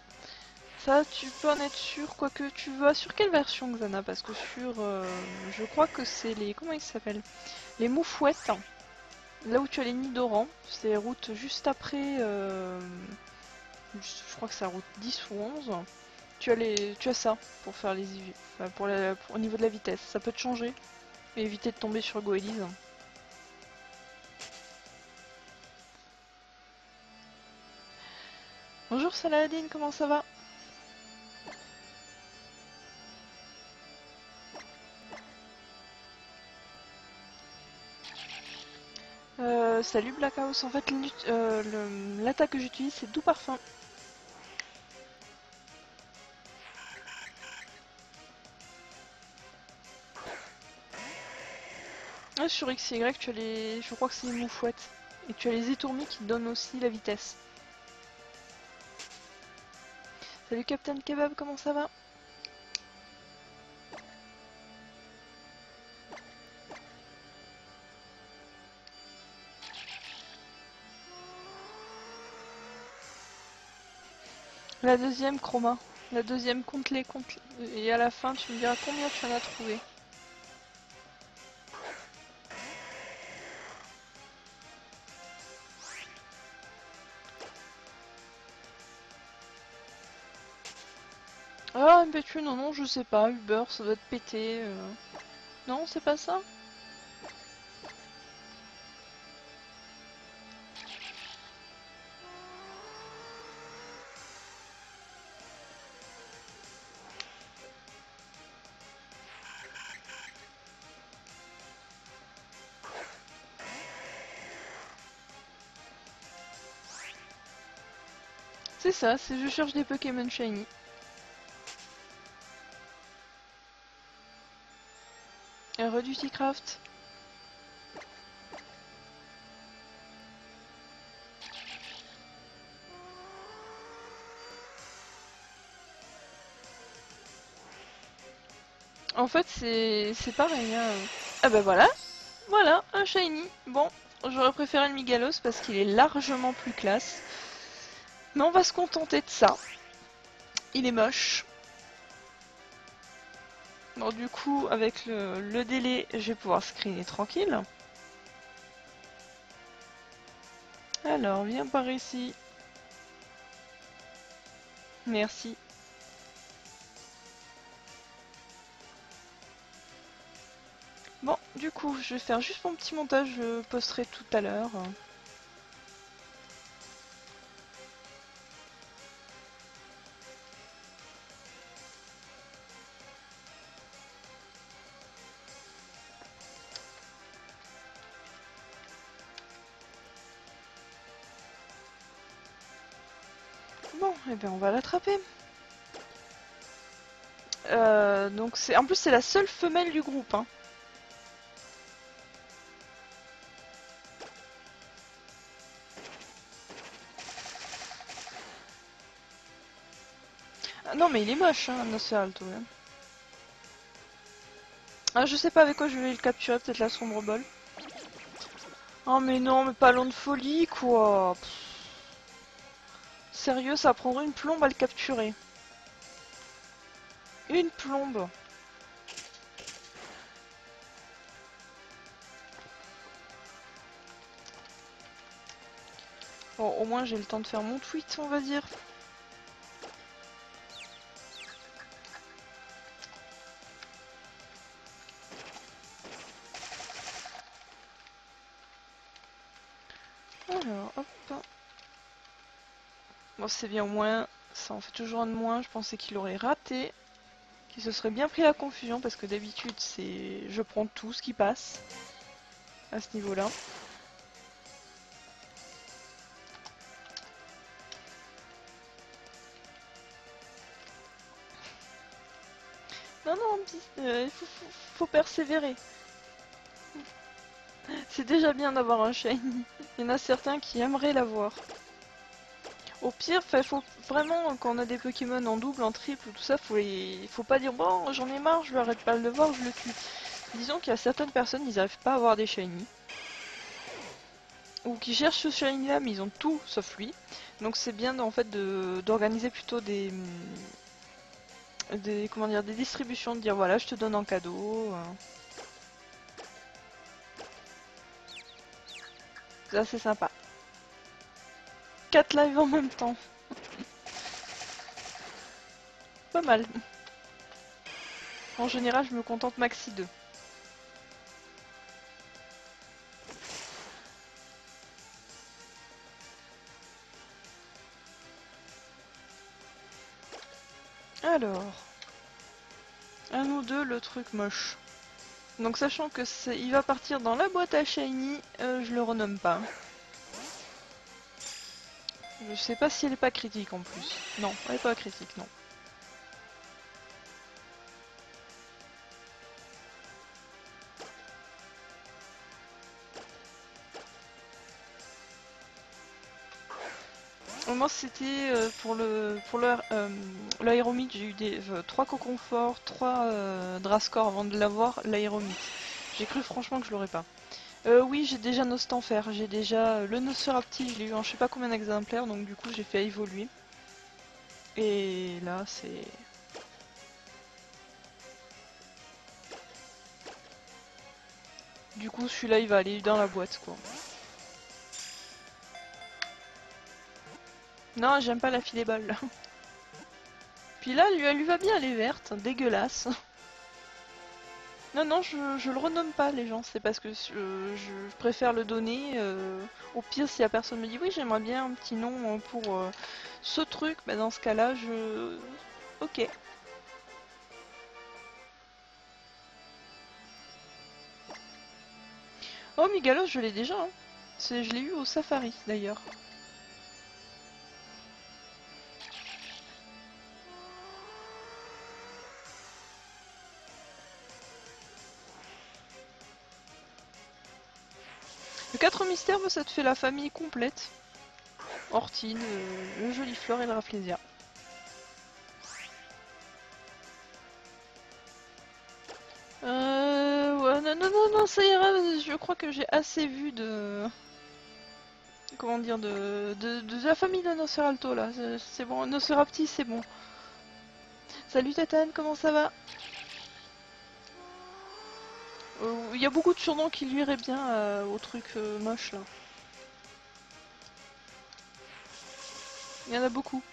Ça, tu peux en être sûr, quoique tu vas sur quelle version Xana? Parce que je crois que c'est les... Comment ils s'appellent? Les moufouettes. Là où tu as les Nidoran, c'est route juste après... je crois que c'est la route 10 ou 11. Tu as ça pour faire les IV. Enfin, au niveau de la vitesse. Ça peut te changer. Et éviter de tomber sur Goélise. Bonjour Saladin, comment ça va? Salut Black House. En fait, l'attaque que j'utilise, c'est Doux Parfum. Sur XY, tu as les... Je crois que c'est les moufouettes. Et tu as les étourmis qui te donnent aussi la vitesse. Salut Captain Kebab, comment ça va? La deuxième, Chroma. La deuxième, compte-les. Et à la fin, tu me diras combien tu en as trouvé. Ah, Bétu, non, je sais pas. Uber, ça doit être pété. Non, c'est pas ça? C'est ça, c'est je cherche des Pokémon Shiny. Reduty Craft. En fait, c'est pareil. Hein. Ah bah voilà, voilà, un shiny. Bon, j'aurais préféré le Migalos parce qu'il est largement plus classe. Mais on va se contenter de ça. Il est moche. Bon, du coup, avec le délai, je vais pouvoir screener tranquille. Alors, viens par ici. Merci. Bon, du coup, je vais faire juste mon petit montage, je posterai tout à l'heure. Bon, et bien on va l'attraper. Donc c'est, en plus c'est la seule femelle du groupe. Hein. Ah, non mais il est moche, hein, Nosferatu. Hein. Ah, je sais pas avec quoi je vais le capturer, peut-être la sombre bol. Oh mais non, mais pas long de folie quoi. Pff. Sérieux, ça prendrait une plombe à le capturer. Une plombe. Bon, au moins j'ai le temps de faire mon tweet, on va dire. Alors, hop. Bon, c'est bien au moins, ça en fait toujours un de moins. Je pensais qu'il aurait raté, qu'il se serait bien pris la confusion, parce que d'habitude, c'est je prends tout ce qui passe à ce niveau-là. Non, non, il faut persévérer. C'est déjà bien d'avoir un shiny. Il y en a certains qui aimeraient l'avoir. Au pire, il faut vraiment, quand on a des Pokémon en double, en triple, tout ça, faut pas dire bon, j'en ai marre, je lui arrête pas de le voir, je le tue. Disons qu'il y a certaines personnes, ils n'arrivent pas à avoir des shiny. Ou qui cherchent ce shiny là, mais ils ont tout sauf lui. Donc c'est bien en fait d'organiser plutôt comment dire, des distributions, de dire voilà, je te donne en cadeau. Ça c'est sympa. 4 lives en même temps. Pas mal. En général, je me contente maxi 2. Alors, un ou deux, le truc moche. Donc sachant que il va partir dans la boîte à shiny, je le renomme pas. Je sais pas si elle est pas critique en plus. Non, elle est pas critique, non. Moi c'était l'aéromite, j'ai eu des 3 coconforts, 3 Drascore avant de l'avoir, l'aéromite. J'ai cru franchement que je l'aurais pas. Oui, j'ai déjà Nostanfer, j'ai déjà le Nosferapti, je l'ai eu en je sais pas combien d'exemplaires, donc du coup j'ai fait évoluer. Et là c'est... Du coup celui-là il va aller dans la boîte quoi. Non, j'aime pas la filébole. Puis là, elle lui va bien, elle est verte, dégueulasse. Non, non, je le renomme pas, les gens. C'est parce que je préfère le donner. Au pire, si la personne me dit oui, j'aimerais bien un petit nom pour ce truc, bah, dans ce cas-là, je... Ok. Oh, Migalos, je l'ai déjà. Hein. Je l'ai eu au safari, d'ailleurs. Le 4 mystères, bah, ça te fait la famille complète. Ortine, le joli fleur et le Rafflesia. Ouais, non, non, non, non, ça ira, je crois que j'ai assez vu de... Comment dire, de la famille de Nosferalto, là, c'est bon, Nosferapti, c'est bon. Salut Tatane, comment ça va? Il y a beaucoup de surnoms qui lui iraient bien au truc moche, là. Il y en a beaucoup.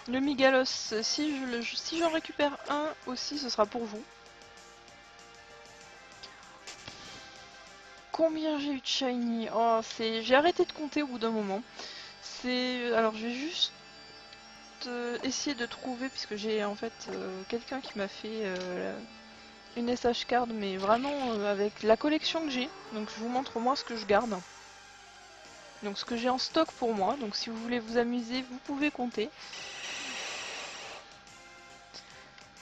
Le Migalos, si j'en récupère un aussi, ce sera pour vous. Combien j'ai eu de shiny? Oh, j'ai arrêté de compter au bout d'un moment. Alors, je vais juste essayer de trouver, puisque j'ai en fait quelqu'un qui m'a fait une SH card, mais vraiment avec la collection que j'ai. Donc, je vous montre moi ce que je garde. Donc, ce que j'ai en stock pour moi. Donc, si vous voulez vous amuser, vous pouvez compter.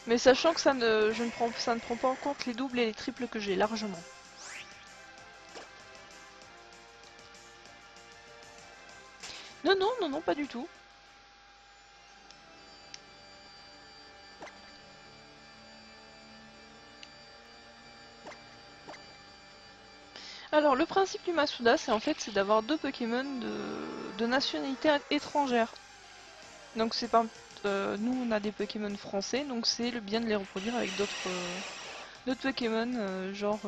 Mais sachant que ça ne prend pas en compte les doubles et les triples que j'ai largement. Non, non, non, non, pas du tout. Alors, le principe du Masuda, c'est d'avoir deux Pokémon de nationalité étrangère. Donc, c'est pas... nous, on a des Pokémon français, donc c'est le bien de les reproduire avec d'autres Pokémon, genre...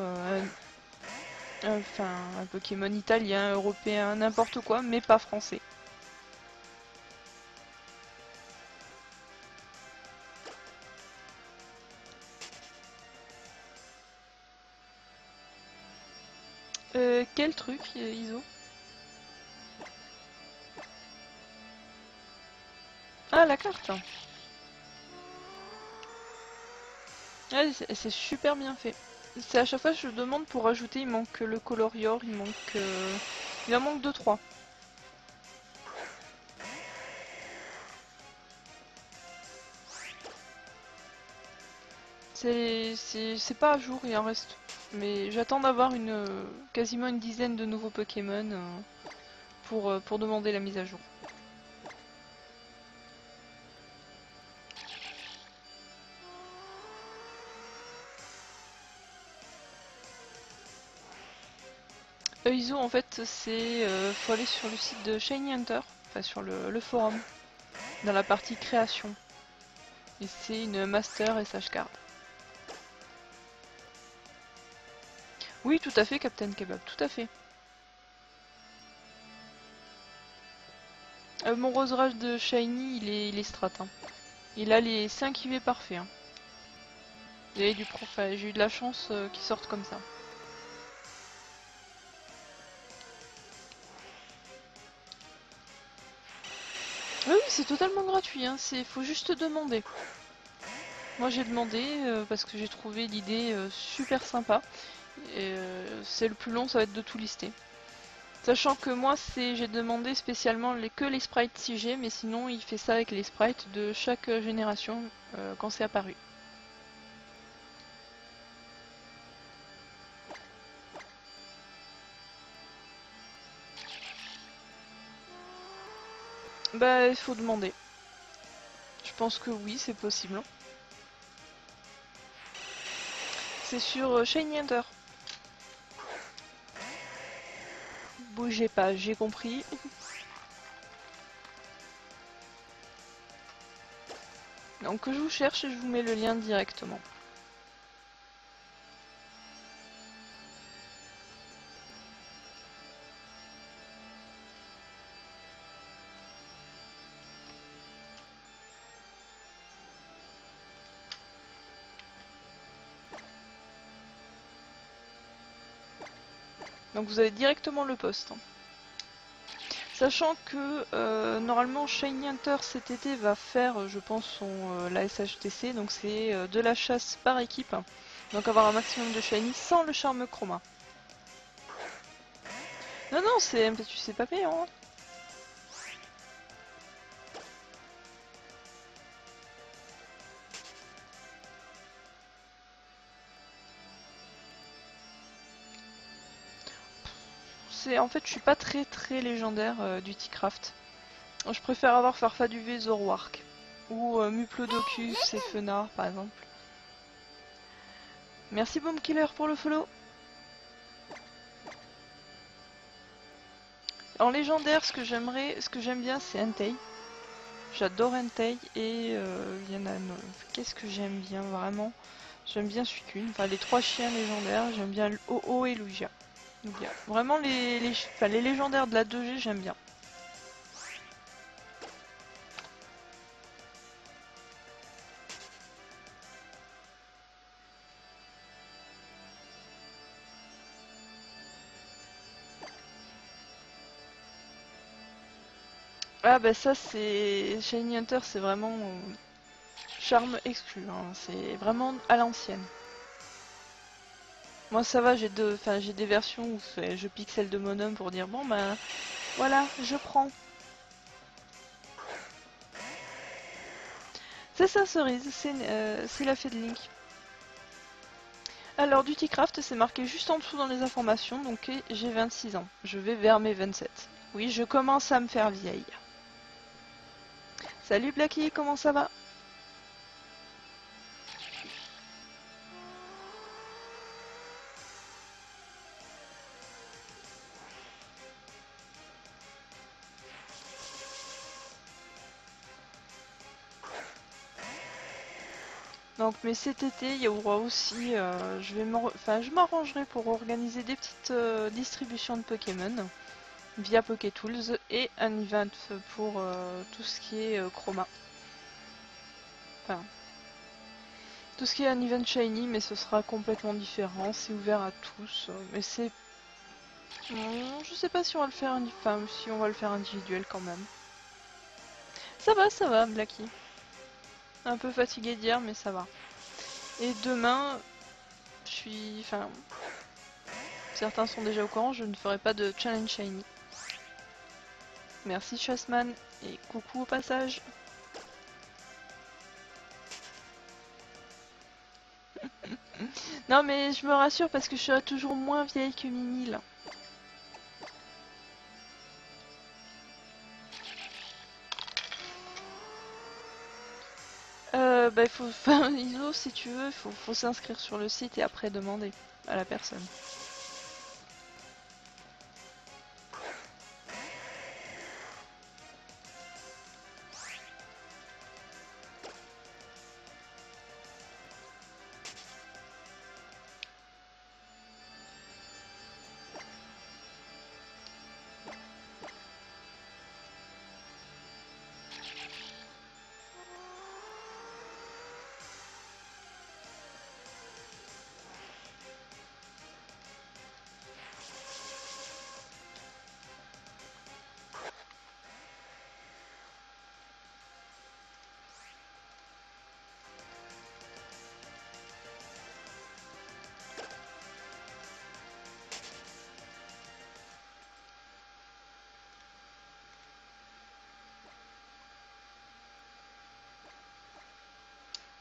enfin, un Pokémon italien, européen, n'importe quoi, mais pas français. Quel truc, Iso? Ah, la carte! Ah, c'est super bien fait. C'est à chaque fois que je demande pour ajouter, il manque le Colorior, il manque... il en manque 2-3. C'est pas à jour, il en reste. Mais j'attends d'avoir quasiment une dizaine de nouveaux Pokémon pour demander la mise à jour. Iso, en fait, faut aller sur le site de Shiny Hunter, enfin sur le forum, dans la partie création. Et c'est une Master SH Card. Oui, tout à fait, Captain Kebab, tout à fait. Mon Roserage de Shiny, il est strat. Hein. Il a les 5 IV parfaits. Hein. J'ai eu de la chance qu'il sorte comme ça. Oui, c'est totalement gratuit, hein. Faut juste demander. Moi j'ai demandé parce que j'ai trouvé l'idée super sympa. Et c'est le plus long, ça va être de tout lister. Sachant que moi j'ai demandé spécialement que les sprites si j'ai, mais sinon il fait ça avec les sprites de chaque génération quand c'est apparu. Bah il faut demander. Je pense que oui, c'est possible. C'est sur Shiny Hunter. Bougez pas, j'ai compris. Donc je vous cherche et je vous mets le lien directement. Donc vous avez directement le poste. Hein. Sachant que normalement Shiny Hunter cet été va faire, je pense, la SHTC, donc c'est de la chasse par équipe. Donc avoir un maximum de Shiny sans le charme chroma. Non, non, c'est MTU, c'est pas payant. Hein. En fait, je suis pas très légendaire du T-Craft. Je préfère avoir Farfaduvé Zoroark. Ou Muplodocus et Fenard par exemple. Merci Bombkiller pour le follow. En légendaire, ce que j'aime bien, c'est Entei. J'adore Entei et il y en a qu'est-ce que j'aime bien vraiment? J'aime bien Suicune, enfin les 3 chiens légendaires, j'aime bien Oh et Lugia. Vraiment les légendaires de la 2G, j'aime bien. Ah bah ça c'est... Shiny Hunter c'est vraiment charme exclu, hein. C'est vraiment à l'ancienne. Moi ça va, j'ai des versions où je pixel de mon homme pour dire bon bah voilà, je prends. C'est ça Cerise, c'est la fée de Link. Alors DutiCraft c'est marqué juste en dessous dans les informations, donc j'ai 26 ans. Je vais vers mes 27. Oui, je commence à me faire vieille. Salut Blacky, comment ça va? Donc, mais cet été, il y aura aussi, je m'arrangerai pour organiser des petites distributions de Pokémon via Pokétools et un event pour tout ce qui est Chroma. Enfin, tout ce qui est un event shiny, mais ce sera complètement différent. C'est ouvert à tous, mais c'est, je sais pas si on va le faire, si on va le faire individuel quand même. Ça va, Blacky. Un peu fatigué d'hier, mais ça va. Et demain, certains sont déjà au courant, je ne ferai pas de challenge shiny. Merci Chasman et coucou au passage. Non mais je me rassure parce que je serai toujours moins vieille que Mimi là. Bah il faut, Iso si tu veux, faut s'inscrire sur le site et après demander à la personne.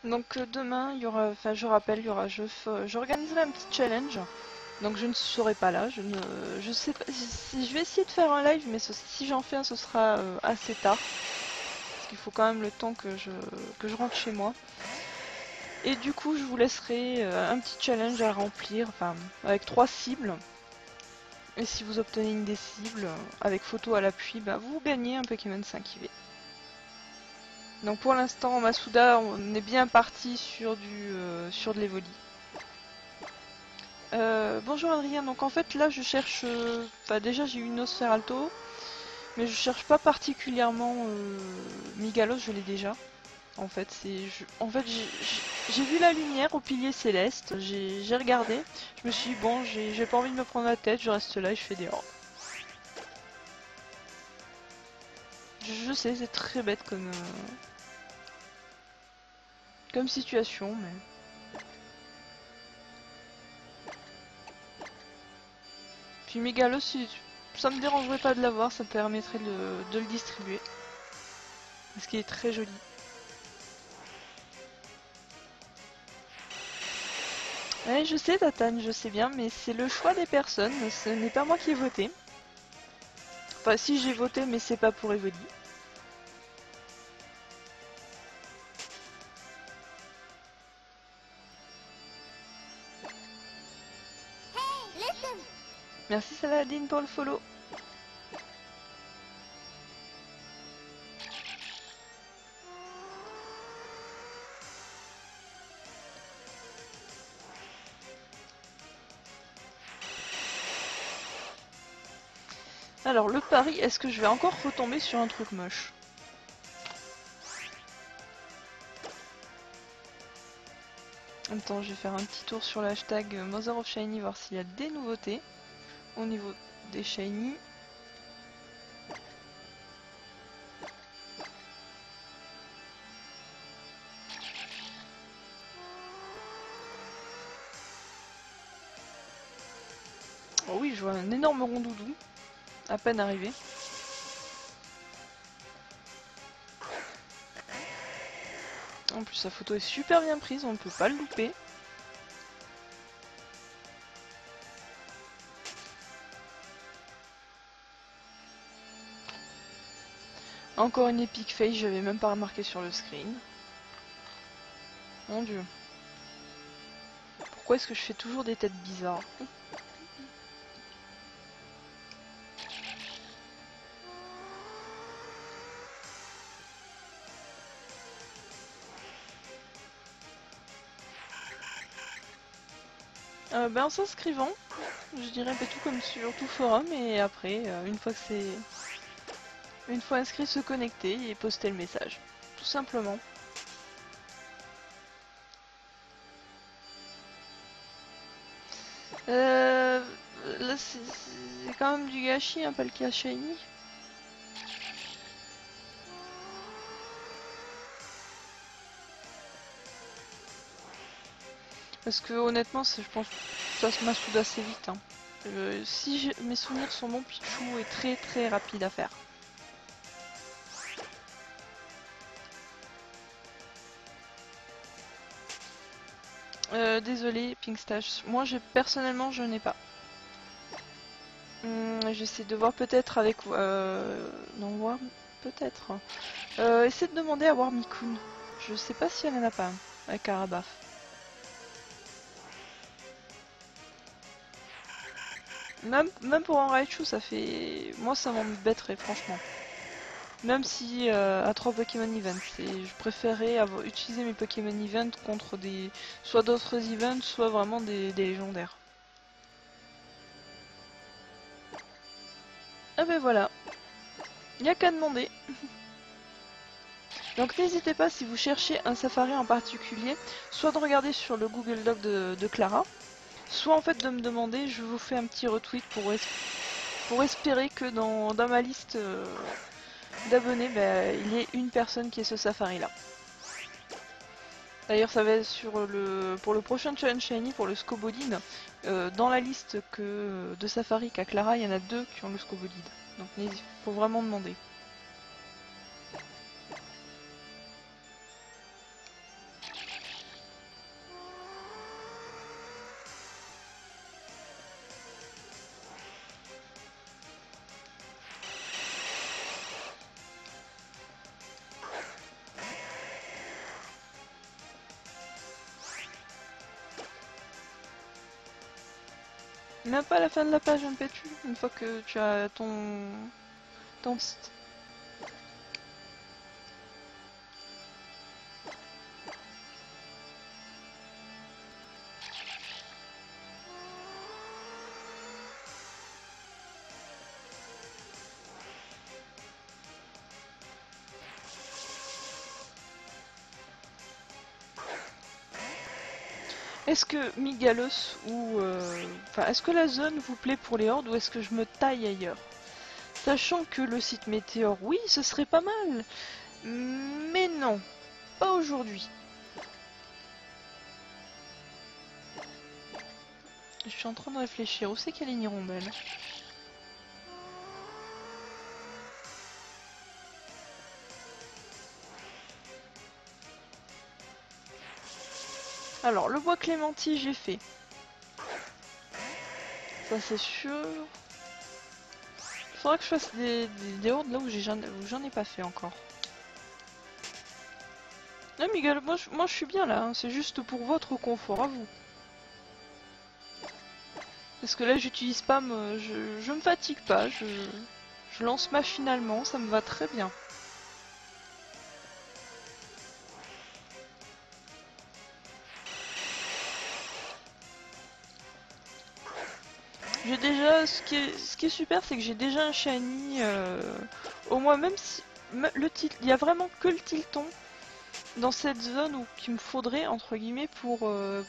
Donc demain, il y aura, je rappelle, j'organiserai un petit challenge. Donc je ne serai pas là, je sais pas, si je vais essayer de faire un live, mais si j'en fais un, ce sera assez tard, parce qu'il faut quand même le temps que je rentre chez moi. Et du coup, je vous laisserai un petit challenge à remplir, avec 3 cibles. Et si vous obtenez une des cibles, avec photo à l'appui, bah, vous gagnez un Pokémon 5 IV. Donc pour l'instant, Masuda, on est bien parti sur sur de l'Evoli. Bonjour Adrien, donc en fait là je cherche, déjà j'ai eu une Nosferalto, mais je cherche pas particulièrement Migalos, je l'ai déjà. En fait, j'ai vu la lumière au pilier céleste, j'ai regardé, je me suis dit bon, j'ai pas envie de me prendre la tête, je reste là et je fais des ordres. Je sais, c'est très bête comme situation, mais... Puis Megalos, ça me dérangerait pas de l'avoir, ça me permettrait de le distribuer. Parce qu'il est très joli. Ouais, je sais Tatane, je sais bien, mais c'est le choix des personnes, ce n'est pas moi qui ai voté. Enfin si j'ai voté, mais c'est pas pour Evoli. Merci Saladin pour le follow. Alors le pari, est-ce que je vais encore retomber sur un truc moche? Attends, je vais faire un petit tour sur l'hashtag Mother of Shiny, voir s'il y a des nouveautés au niveau des Shiny. Oh oui, je vois un énorme rondoudou, à peine arrivé. En plus, sa photo est super bien prise, on ne peut pas le louper. Encore une epic face, j'avais même pas remarqué sur le screen. Mon dieu. Pourquoi est-ce que je fais toujours des têtes bizarres? En s'inscrivant, je dirais un peu tout comme sur tout forum, et après, une fois inscrit, se connecter et poster le message. Tout simplement. Là c'est quand même du gâchis, hein, pas le cas Shiny. Parce que honnêtement, je pense que ça se massoude assez vite. Hein. Si mes souvenirs sont bons, Pichou est très très rapide à faire. Désolé, Pinkstash. Moi, personnellement, je n'ai pas. J'essaie de voir peut-être avec... non, voir... Peut-être. Essaie de demander à voir Mikun. Je sais pas si elle en a pas un, avec Karabaf. Même pour un Raichu, ça fait... Moi, ça m'embêterait, franchement. Même si à 3 Pokémon Events, je préférais utiliser mes Pokémon Events contre soit d'autres events, soit vraiment des légendaires. Ah ben voilà, il n'y a qu'à demander. Donc n'hésitez pas si vous cherchez un safari en particulier, soit de regarder sur le Google Doc de Clara, soit en fait de me demander, je vous fais un petit retweet pour espérer que dans ma liste d'abonnés, il y ait une personne qui ait ce safari là. D'ailleurs, ça va être pour le prochain Challenge Shiny, pour le Scobolide. Dans la liste de Safari qu'a Clara, il y en a 2 qui ont le Scobolide. Donc il faut vraiment demander. Même pas à la fin de la page, un pétu, une fois que tu as ton site. Est-ce que Migalos ou... Enfin, est-ce que la zone vous plaît pour les hordes ou est-ce que je me taille ailleurs? Sachant que le site Météor, oui, ce serait pas mal. Mais non, pas aujourd'hui. Je suis en train de réfléchir, où c'est qu'elle est hirondelle? Alors, le bois clémenti, j'ai fait. Ça, c'est sûr. Il faudra que je fasse des hordes là où j'en ai pas fait encore. Non, Miguel, moi je suis bien là, hein. C'est juste pour votre confort à vous. Parce que là j'utilise pas, je me fatigue pas, je lance machinalement, ça me va très bien. J'ai déjà, ce qui est super, c'est que j'ai déjà un shiny, au moins même si le tilt, il y a vraiment que le tilton dans cette zone où qu'il me faudrait entre guillemets pour,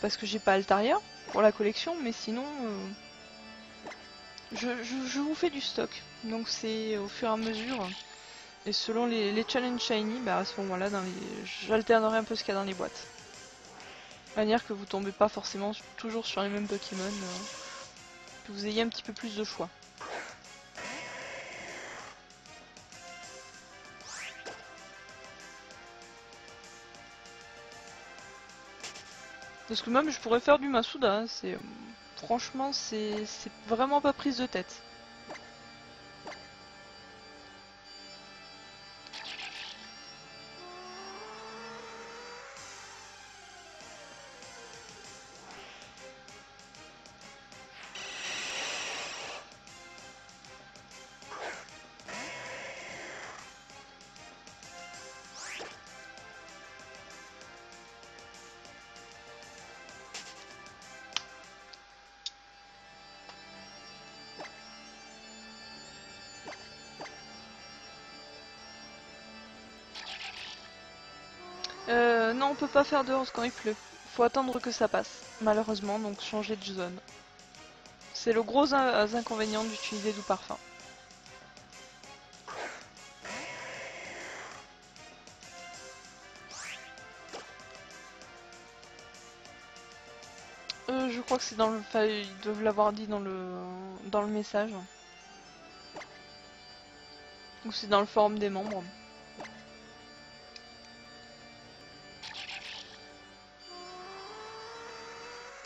parce que j'ai pas Altaria pour la collection, mais sinon, je vous fais du stock. Donc c'est au fur et à mesure. Et selon les challenge shiny, bah à ce moment-là, j'alternerai un peu ce qu'il y a dans les boîtes. De manière que vous tombez pas forcément toujours sur les mêmes Pokémon, que vous ayez un petit peu plus de choix. Parce que même je pourrais faire du Masuda, hein, franchement c'est vraiment pas prise de tête. Non, on peut pas faire dehors quand il pleut. Faut attendre que ça passe, malheureusement, donc changer de zone. C'est le gros inconvénient d'utiliser du parfum. Je crois que c'est dans le... Enfin, ils doivent l'avoir dit dans le message. Ou c'est dans le forum des membres.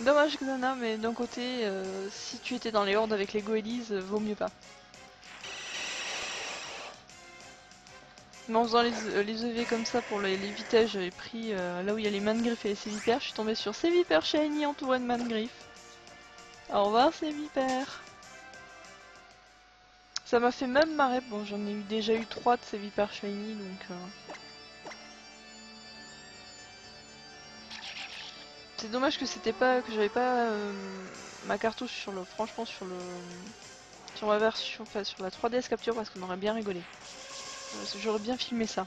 Dommage Xana, mais d'un côté, si tu étais dans les hordes avec les Goélises, vaut mieux pas. Mais en faisant les EV comme ça pour les vitages, j'avais pris là où il y a les Mangriff et les Sévipères, je suis tombée sur Sévipère Shiny entouré de Mangriff. Au revoir Sévipère. Ça m'a fait même marrer, bon j'en ai déjà eu 3 de Sévipère Shiny donc... C'est dommage que c'était pas, que j'avais pas ma cartouche sur le, franchement sur ma version, enfin sur la 3DS Capture parce qu'on aurait bien rigolé. J'aurais bien filmé ça.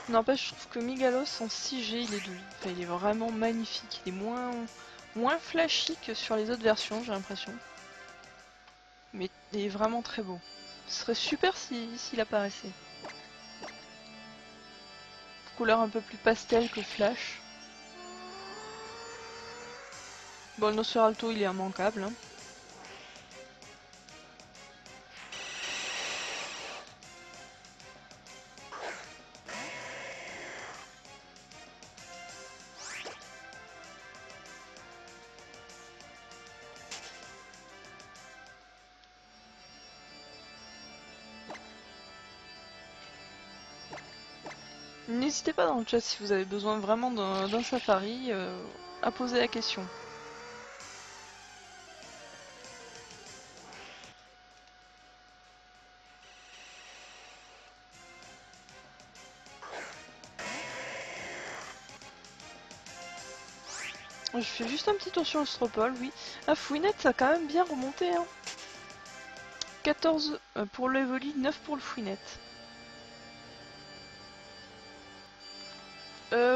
N'empêche, je trouve que Migalos en 6G il est doux. Enfin, il est vraiment magnifique. Il est moins flashy que sur les autres versions, j'ai l'impression. Mais il est vraiment très beau. Ce serait super s'il apparaissait. Couleur un peu plus pastel que Flash. Bon, le Nosferalto il est immanquable. Hein. N'hésitez pas dans le chat si vous avez besoin vraiment d'un safari à poser la question. Je fais juste un petit tour sur le Stropole, oui. Ah, Fouinette, ça a quand même bien remonté. Hein. 14 pour l'Evoli, 9 pour le Fouinette.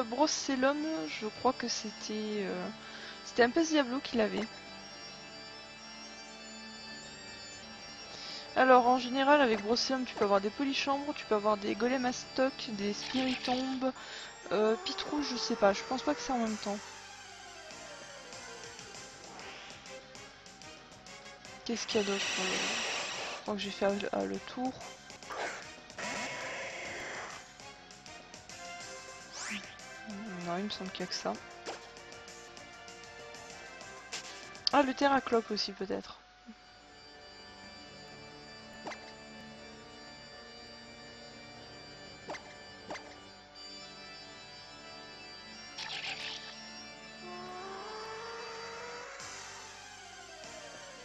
Brocellum, je crois que c'était un PS Diablo qui l'avait. Alors en général avec Brocellum tu peux avoir des polychambres, tu peux avoir des golems à stock, des spiritombes, Pitrou je sais pas, je pense pas que c'est en même temps. Qu'est-ce qu'il y a d'autre Je crois que j'ai fait le tour. Non, il me semble qu'il n'y a que ça. Ah, le Terraclope aussi peut-être.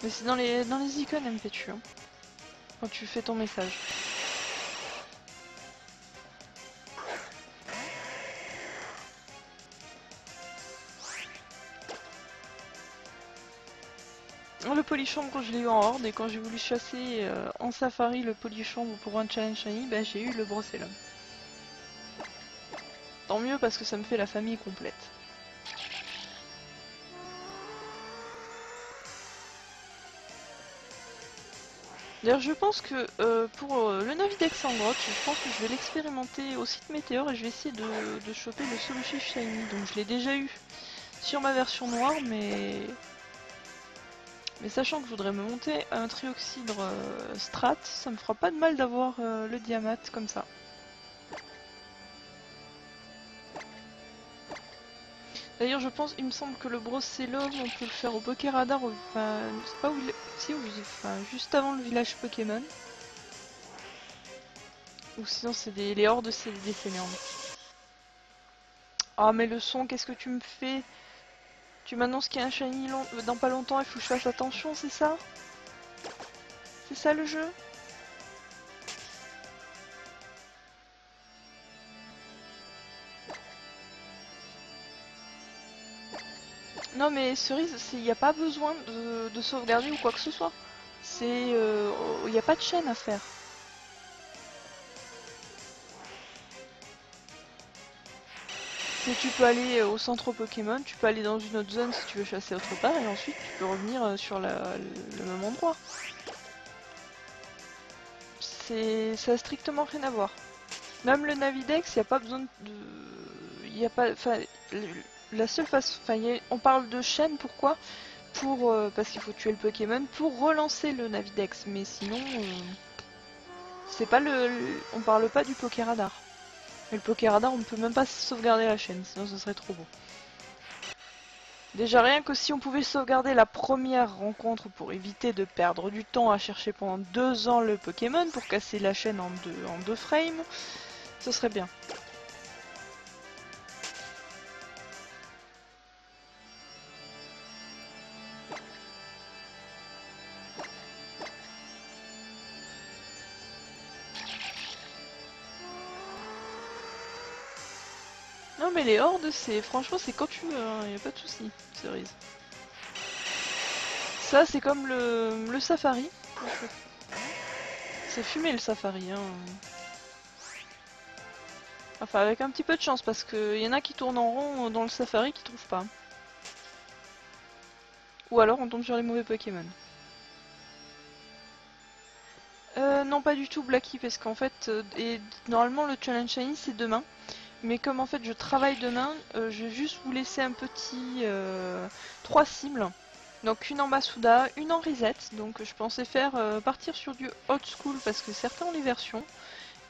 Mais c'est dans les icônes MPTU, hein, quand tu fais ton message. Le polychambre, je l'ai eu en horde, et quand j'ai voulu chasser en safari le polychambre pour un challenge shiny, bah, j'ai eu le Brossellum. Tant mieux parce que ça me fait la famille complète. D'ailleurs, je pense que pour le Navidex en grotte, je pense que je vais l'expérimenter au site Météor et je vais essayer de choper le Solushi Shiny. Donc je l'ai déjà eu sur ma version noire, mais sachant que je voudrais me monter un trioxydre strat, ça me fera pas de mal d'avoir le diamant comme ça. D'ailleurs, je pense, il me semble que le Brossellum, on peut le faire au Pokéradar, enfin, c'est pas où il est, si, enfin, juste avant le village Pokémon. Ou sinon, c'est les hordes, c'est des Décéliantes. Ah, mais le son, qu'est-ce que tu me fais? Tu m'annonces qu'il y a un shiny dans pas longtemps, il faut que je fasse attention, c'est ça? C'est ça le jeu? Non mais Cerise, il n'y a pas besoin de sauvegarder ou quoi que ce soit. C'est... Il n'y a pas de chaîne à faire. Si tu peux aller au centre Pokémon, tu peux aller dans une autre zone si tu veux chasser autre part, et ensuite tu peux revenir sur le même endroit. Ça a strictement rien à voir. Même le Navidex, il n'y a pas besoin de... Il n'y a pas... Enfin, la seule façon... Enfin, on parle de chaîne, pourquoi? Pour... parce qu'il faut tuer le Pokémon pour relancer le Navidex, mais sinon... c'est pas on parle pas du Pokéradar. Et le Pokéradar, on ne peut même pas sauvegarder la chaîne, sinon ce serait trop beau. Déjà rien que si on pouvait sauvegarder la première rencontre pour éviter de perdre du temps à chercher pendant 2 ans le Pokémon pour casser la chaîne en deux frames, ce serait bien. Non mais les hordes, franchement c'est quand tu veux, hein, y a pas de souci, Cerise. Ça c'est comme le safari. C'est fumé le safari, hein. Enfin avec un petit peu de chance parce qu'il y en a qui tournent en rond dans le safari qui trouvent pas. Ou alors on tombe sur les mauvais Pokémon. Non pas du tout Blacky parce qu'en fait, normalement le challenge shiny c'est demain. Mais comme en fait je travaille demain, je vais juste vous laisser un petit 3 cibles. Donc une en Masuda, une en Reset. Donc je pensais faire partir sur du old school parce que certains ont les versions.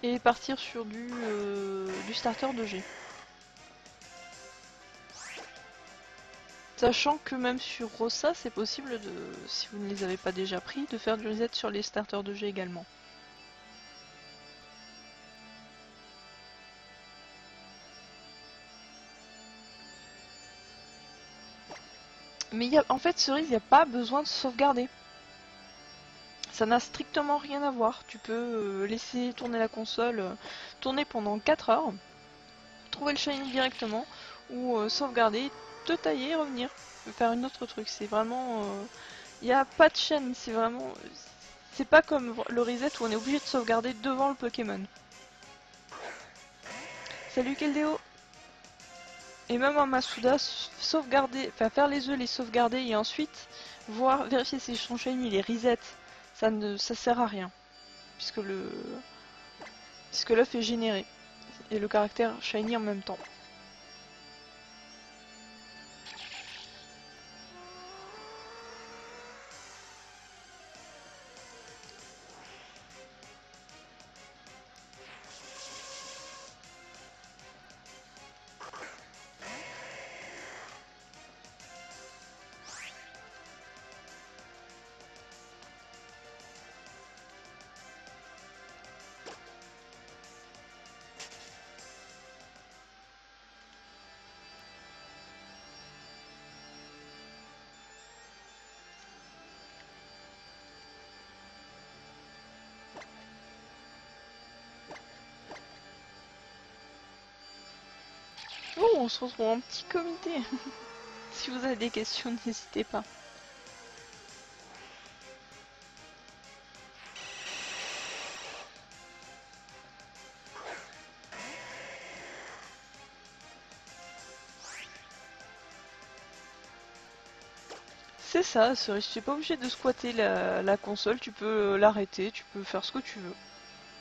Et partir sur du starter de G. Sachant que même sur Rossa, c'est possible, si vous ne les avez pas déjà pris, de faire du reset sur les starters de G également. Mais en fait, Cerise, il n'y a pas besoin de sauvegarder. Ça n'a strictement rien à voir. Tu peux laisser tourner la console, tourner pendant 4 heures, trouver le shiny directement, ou sauvegarder, te tailler et revenir. Faire une autre truc. C'est vraiment... Il n'y a pas de chaîne, c'est vraiment... C'est pas comme le reset où on est obligé de sauvegarder devant le Pokémon. Salut Keldeo. Et même en Masuda, sauvegarder, enfin faire les œufs, les sauvegarder et ensuite vérifier si son shiny il est reset, ça sert à rien. Puisque l'œuf est généré. Et le caractère shiny en même temps. on se retrouve en petit comité. Si vous avez des questions, n'hésitez pas. C'est ça, Cerise, tu n'es pas obligé de squatter la console, tu peux l'arrêter, tu peux faire ce que tu veux.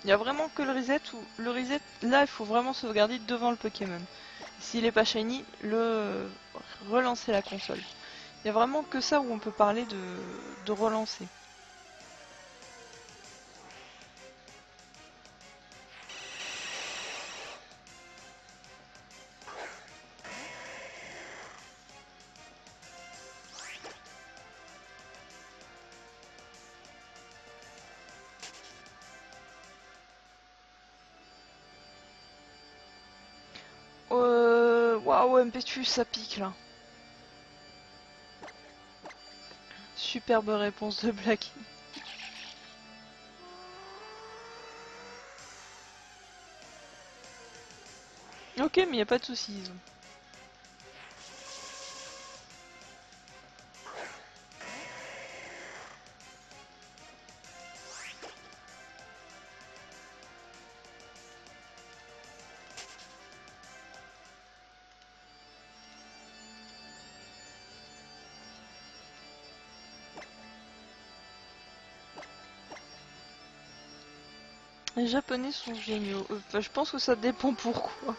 Il n'y a vraiment que le reset où le reset, là il faut vraiment sauvegarder devant le Pokémon. S'il n'est pas shiny, relancer la console. Il n'y a vraiment que ça où on peut parler de relancer. Waouh, Impetus, ça pique là. Superbe réponse de Black. Ok, mais y a pas de soucis. Les Japonais sont géniaux. Enfin, je pense que ça dépend pourquoi.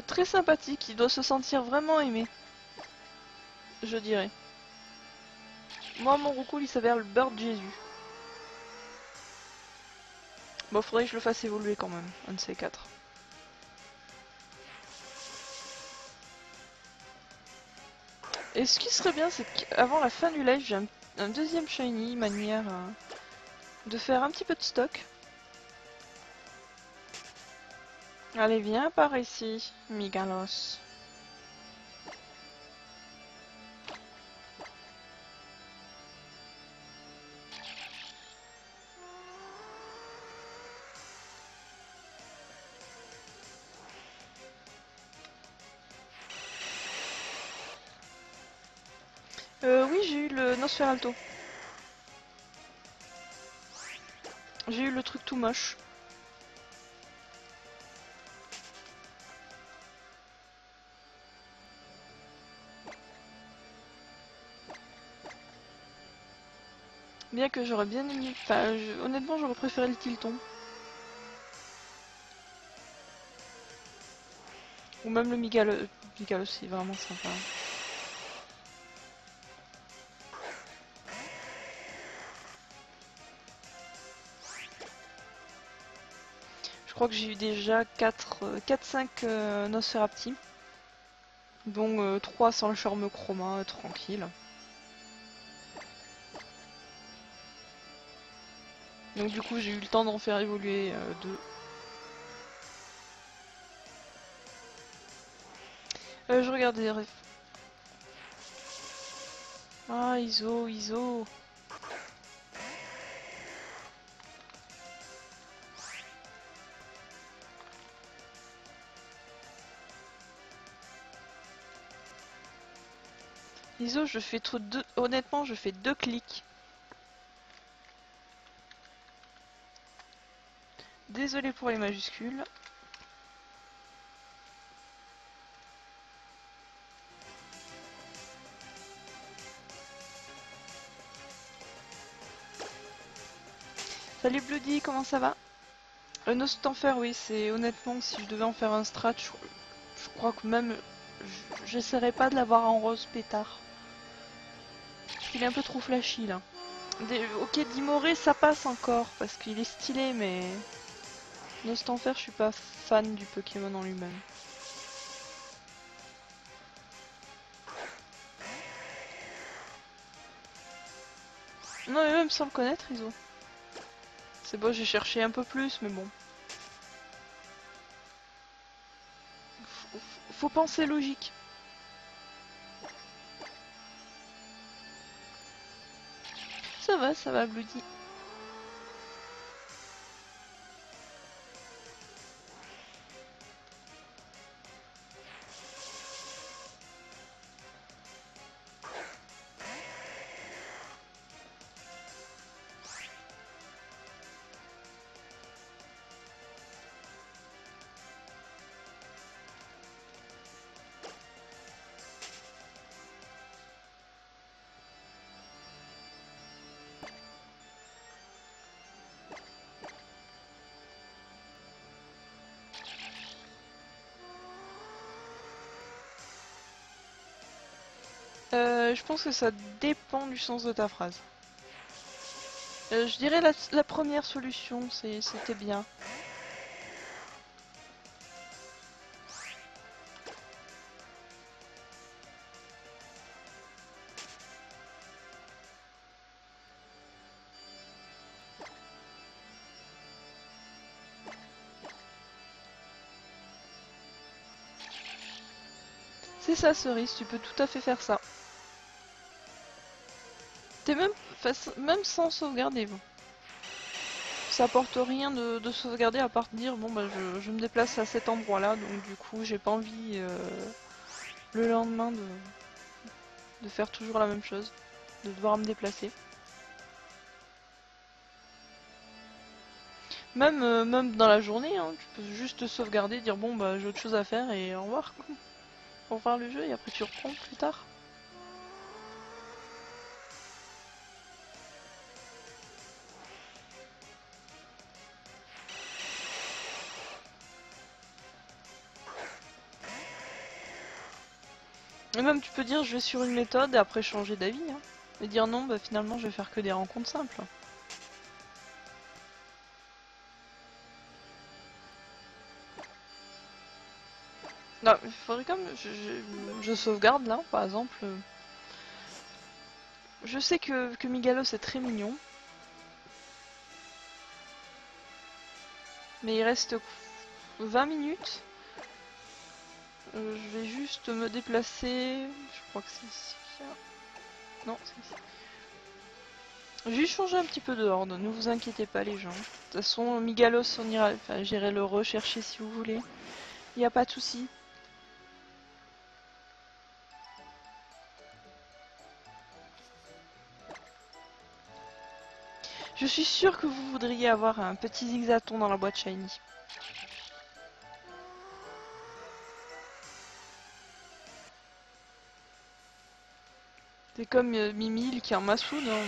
Très sympathique, il doit se sentir vraiment aimé. Je dirais. Moi, mon Roucoule, il s'avère le beurre de Jésus. Bon, faudrait que je le fasse évoluer quand même, un de ces quatre. Et ce qui serait bien, c'est qu'avant la fin du live, j'ai un deuxième shiny, manière de faire un petit peu de stock. Allez, viens par ici, Migalos. Oui, j'ai eu le Nosferalto. J'ai eu le truc tout moche. Bien que j'aurais bien aimé... Enfin, honnêtement, j'aurais préféré le Tilton. Ou même le Migalos. Migalos, c'est vraiment sympa. Je crois que j'ai eu déjà 4-5 Nosferapti. Dont 3 sans le charme chroma, tranquille. Donc du coup j'ai eu le temps d'en faire évoluer 2. Je regarde des refs. Ah, ISO. ISO, je fais trop de... Honnêtement, je fais 2 clics. Désolé pour les majuscules. Salut Bloody, comment ça va? Nostanfer, oui, c'est honnêtement, si je devais en faire un strat, je crois que même j'essaierais pas de l'avoir en rose pétard. Parce qu'il est un peu trop flashy là. Ok, Dimoré ça passe encore parce qu'il est stylé, mais Nostanfer, je suis pas fan du Pokémon en lui-même. Non, mais même sans le connaître, Iso. C'est bon, j'ai cherché un peu plus, mais bon. Faut penser logique. Ça va, Bloody. Je pense que ça dépend du sens de ta phrase. Je dirais la première solution, c'était bien. C'est ça, Cerise, tu peux tout à fait faire ça. T'es même sans sauvegarder. Bon. Ça apporte rien de sauvegarder à part dire bon bah je me déplace à cet endroit là, donc du coup j'ai pas envie le lendemain de faire toujours la même chose, de devoir me déplacer. Même dans la journée, hein, tu peux juste sauvegarder, dire bon bah j'ai autre chose à faire et au revoir quoi. Au revoir le jeu et après tu reprends plus tard. Et même tu peux dire je vais sur une méthode et après changer d'avis. Hein, et dire non bah finalement je vais faire que des rencontres simples. Non, il faudrait quand même. Je sauvegarde là, par exemple. Je sais que Migalos est très mignon. Mais il reste 20 minutes. Je vais juste me déplacer. Je crois que c'est ici. Non, c'est ici. Juste changer un petit peu de horde, ne vous inquiétez pas les gens. De toute façon, Migalos, on ira. Enfin, j'irai le rechercher si vous voulez. Il n'y a pas de souci. Je suis sûre que vous voudriez avoir un petit zigzaton dans la boîte shiny. C'est comme Mimile qui est en Massoud. Hein.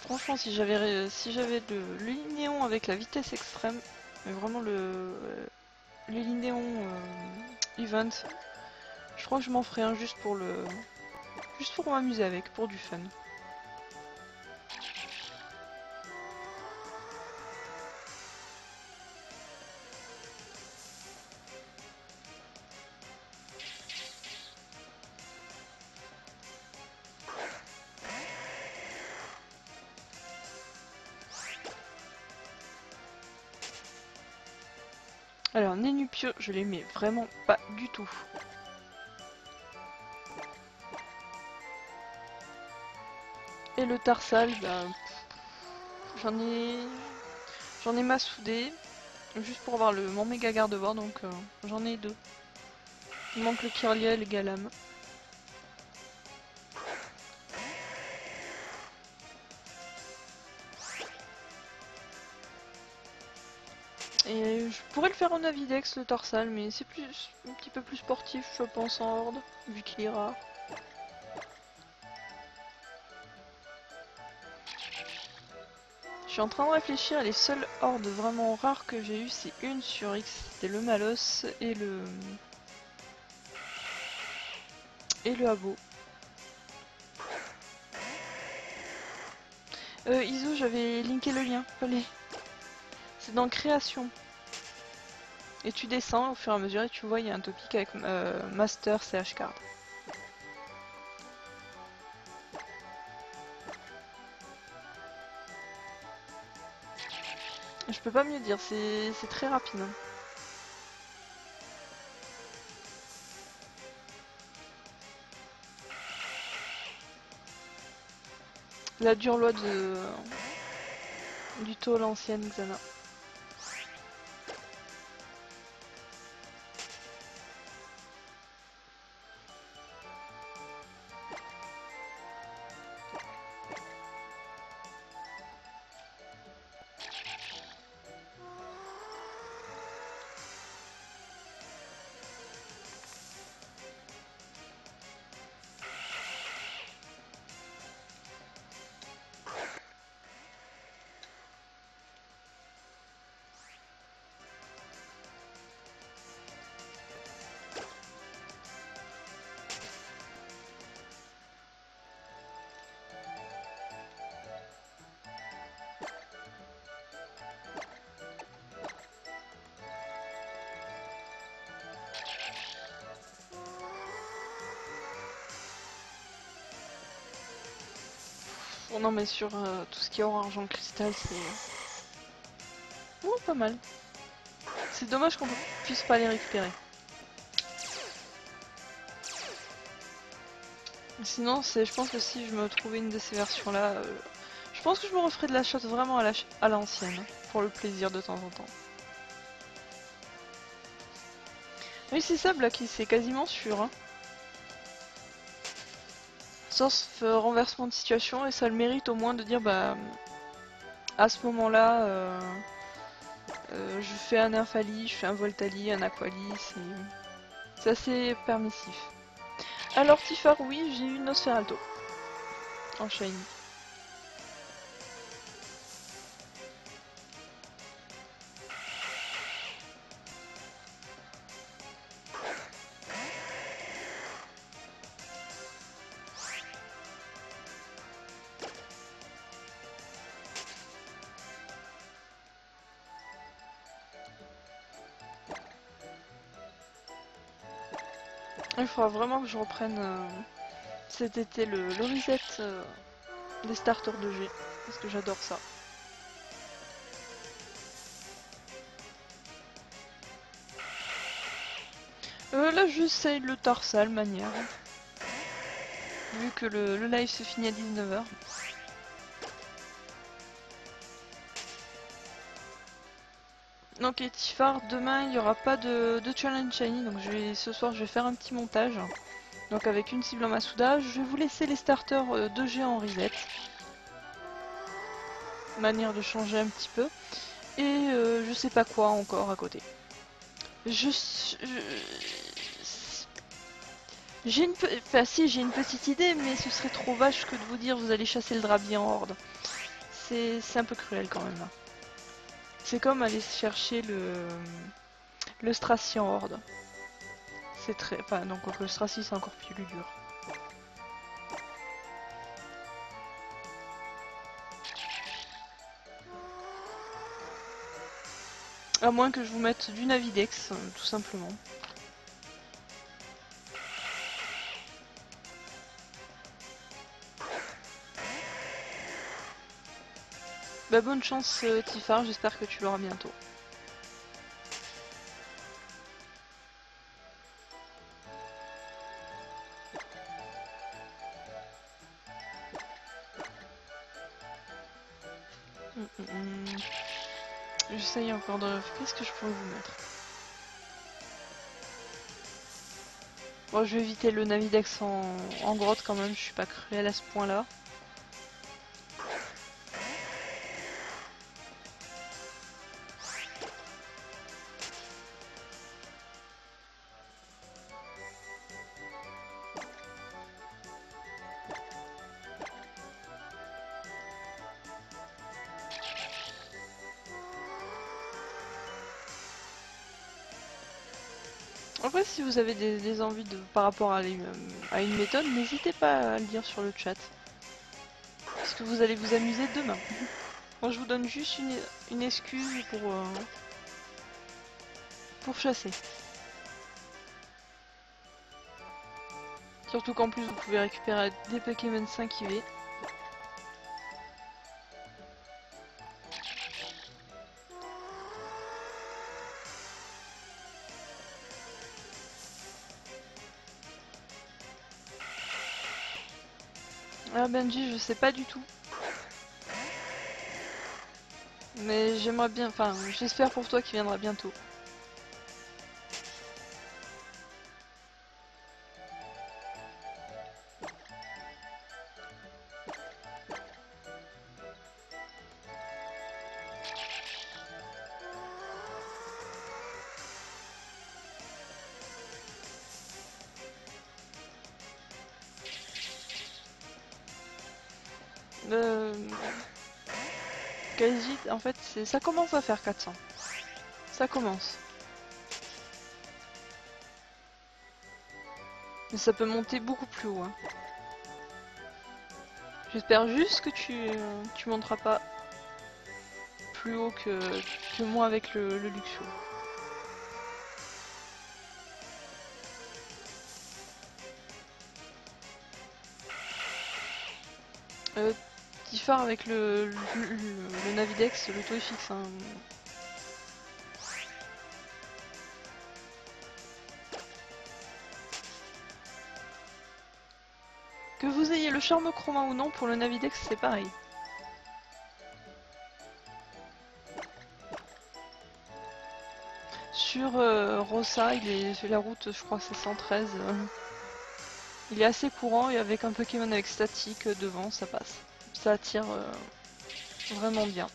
Franchement, si j'avais le linéon avec la vitesse extrême, mais vraiment le linéon event, je crois que je m'en ferais un juste pour m'amuser avec, pour du fun. Alors, Nénupio, je l'aimais vraiment pas du tout. Et le Tarsal, bah, j'en ai massoudé, juste pour avoir mon méga garde-bord, donc j'en ai deux. Il manque le Kirlia et le Galam. Et je pourrais le faire en Avidex, le Tarsal, mais c'est un petit peu plus sportif, je pense, en Horde, vu qu'il est rare. Je suis en train de réfléchir, les seules hordes vraiment rares que j'ai eues, c'est une sur X, c'était le Malos et le Abo. Iso, j'avais linké le lien, allez. C'est dans création. Et tu descends au fur et à mesure et tu vois il y a un topic avec Master CH Card. Je peux pas mieux dire, c'est très rapide. Hein. La dure loi du taux l'ancienne Xana. Oh non mais sur tout ce qui est or, argent, cristal, c'est... Oh, pas mal. C'est dommage qu'on puisse pas les récupérer. Sinon, je pense que si je me trouvais une de ces versions-là, je pense que je me referais de la shot vraiment à l'ancienne, hein, pour le plaisir de temps en temps. Oui, c'est ça, Blacky, c'est quasiment sûr. Hein. Sauf renversement de situation, et ça a le mérite au moins de dire, bah, à ce moment-là, je fais un Infali, je fais un Voltali, un Aquali, c'est assez permissif. Alors Tifar, oui, j'ai eu Nosferalto en shiny. Il faudra vraiment que je reprenne cet été le reset des starters de G, parce que j'adore ça. Là j'essaye le Tarsal manière, vu que le live se finit à 19 h. Donc et Tifar, demain il n'y aura pas de challenge shiny, donc ce soir je vais faire un petit montage. Donc avec une cible en Masuda, je vais vous laisser les starters 2G en reset. Manière de changer un petit peu. Et je sais pas quoi encore à côté. J'ai une, enfin, si, j'ai une petite idée, mais ce serait trop vache que de vous dire vous allez chasser le drabier en horde. C'est un peu cruel quand même. C'est comme aller chercher le Stracy en horde. C'est très... Enfin, donc le Stracy c'est encore plus dur. À moins que je vous mette du Navidex, tout simplement. Bah bonne chance Tifar, j'espère que tu l'auras bientôt. J'essaye encore de... Qu'est-ce que je pourrais vous mettre? Bon, je vais éviter le Navidex en grotte quand même, je suis pas cruel à ce point-là. Après, si vous avez des envies par rapport à une méthode, n'hésitez pas à le dire sur le chat. Parce que vous allez vous amuser demain. Moi, je vous donne juste une excuse pour... pour chasser. Surtout qu'en plus vous pouvez récupérer des Pokémon 5 IV. Ah Benji, je sais pas du tout. Mais j'aimerais bien, enfin j'espère pour toi qu'il viendra bientôt. Euh... Quasi, en fait, ça commence à faire 400. Ça commence. Mais ça peut monter beaucoup plus haut. Hein. J'espère juste que tu monteras pas plus haut que moi avec le Luxio. Tifar avec le Navidex, l'auto est fixe. Hein. Que vous ayez le charme chroma ou non, pour le Navidex c'est pareil. Sur Rossa, la route, je crois que c'est 113. Il est assez courant et avec un Pokémon avec statique devant, ça passe. Ça attire vraiment bien.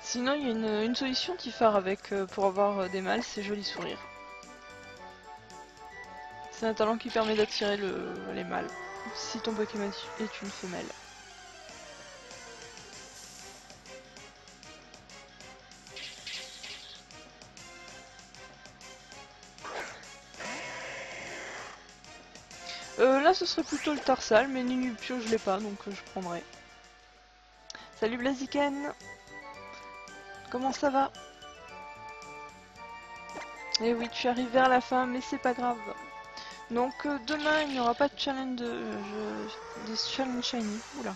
Sinon, il y a une solution Tifar avec pour avoir des mâles, c'est Joli Sourire. C'est un talent qui permet d'attirer les mâles, si ton Pokémon est une femelle. Là, ce serait plutôt le Tarsal, mais Ninupio, je l'ai pas, donc je prendrai. Salut Blaziken. Comment ça va? Eh oui, tu arrives vers la fin, mais c'est pas grave. Donc demain, il n'y aura pas de challenge de challenge shiny. Oula.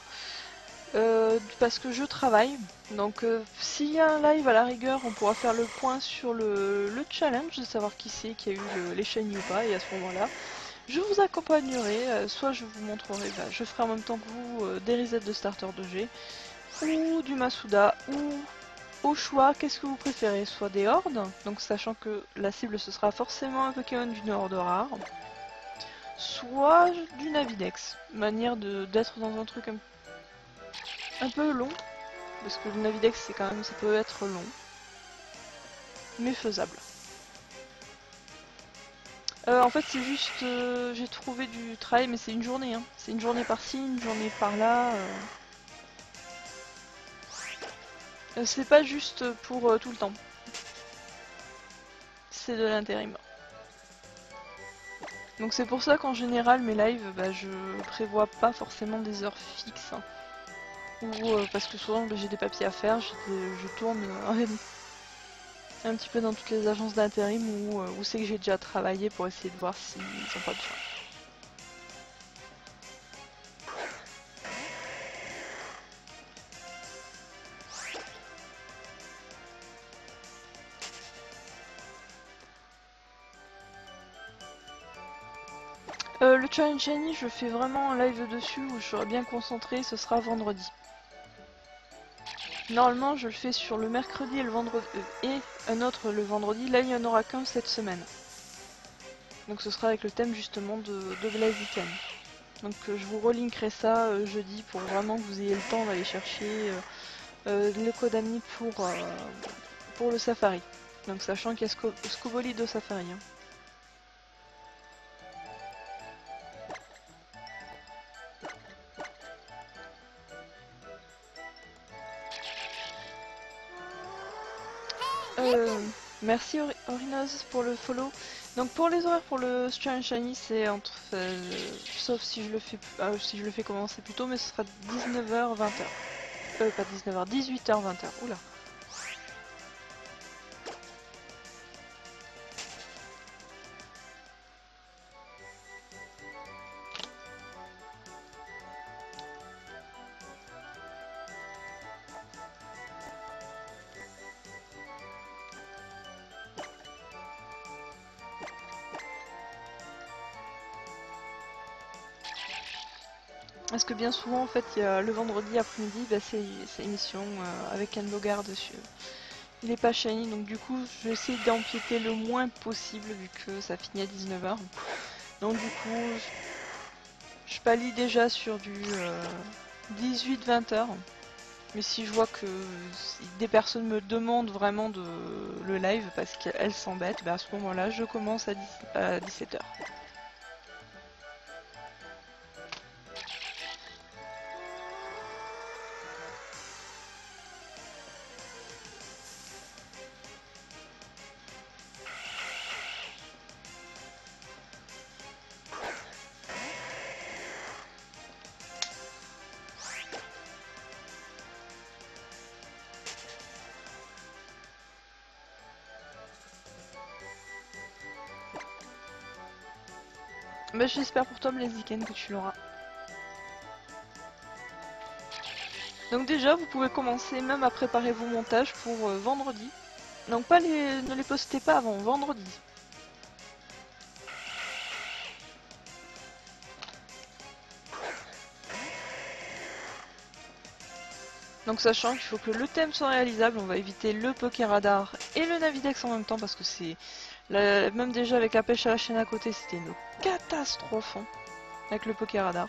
Parce que je travaille. Donc s'il y a un live à la rigueur, on pourra faire le point sur le challenge, de savoir qui c'est qui a eu les shiny ou pas. Et à ce moment-là, je vous accompagnerai. Soit je vous montrerai, je ferai en même temps que vous des resets de starter de G. Ou du Masuda. Ou au choix, qu'est-ce que vous préférez? Soit des hordes, donc sachant que la cible ce sera forcément un Pokémon d'une horde rare. Soit du Navidex, manière d'être dans un truc un peu long, parce que le Navidex c'est quand même, ça peut être long, mais faisable. En fait c'est juste, j'ai trouvé du travail, mais c'est une journée, hein. C'est une journée par-ci, une journée par-là. C'est pas juste pour tout le temps, c'est de l'intérim. Donc c'est pour ça qu'en général mes lives, je prévois pas forcément des heures fixes. Hein. Ou parce que souvent j'ai des papiers à faire, je tourne un petit peu dans toutes les agences d'intérim où c'est que j'ai déjà travaillé pour essayer de voir s'ils n'ont pas besoin. Le challenge shiny, je fais vraiment un live dessus où je serai bien concentré, ce sera vendredi. Normalement je le fais sur le mercredi et le vendredi et un autre le vendredi, là il n'y en aura qu'un cette semaine. Donc ce sera avec le thème justement de Blaziken. Donc je vous relinkerai ça jeudi pour vraiment que vous ayez le temps d'aller chercher le code ami pour le safari. Donc sachant qu'il y a Scobolide au safari. Hein. Merci Orinos pour le follow. Donc pour les horaires pour le Strange Shiny, c'est entre... sauf si je le fais si je le fais commencer plus tôt, mais ce sera 19h 20h. Pas 19h, 18h 20h. Oula. Parce que bien souvent en fait il y a le vendredi après-midi, bah, c'est émission avec Anne Bogard dessus. Il est pas shiny, donc du coup je vais essayer d'empiéter le moins possible vu que ça finit à 19h. Donc du coup je pallie déjà sur du 18-20h. Mais si je vois que des personnes me demandent vraiment le live parce qu'elles s'embêtent, bah à ce moment-là je commence à 17h. Bah j'espère pour toi Blaziken que tu l'auras. Donc déjà vous pouvez commencer même à préparer vos montages pour vendredi. Donc pas ne les postez pas avant vendredi. Donc sachant qu'il faut que le thème soit réalisable, on va éviter le Pokéradar et le Navidex en même temps parce que c'est... Même déjà avec la pêche à la chaîne à côté, c'était une catastrophe hein, avec le Pokéradar.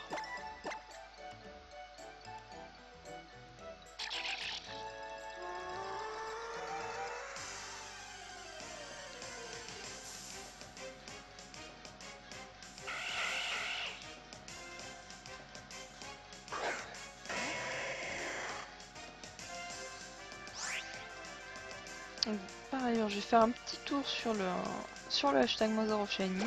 Par ailleurs, je vais faire un petit tour sur le hashtag Mother of Shiny.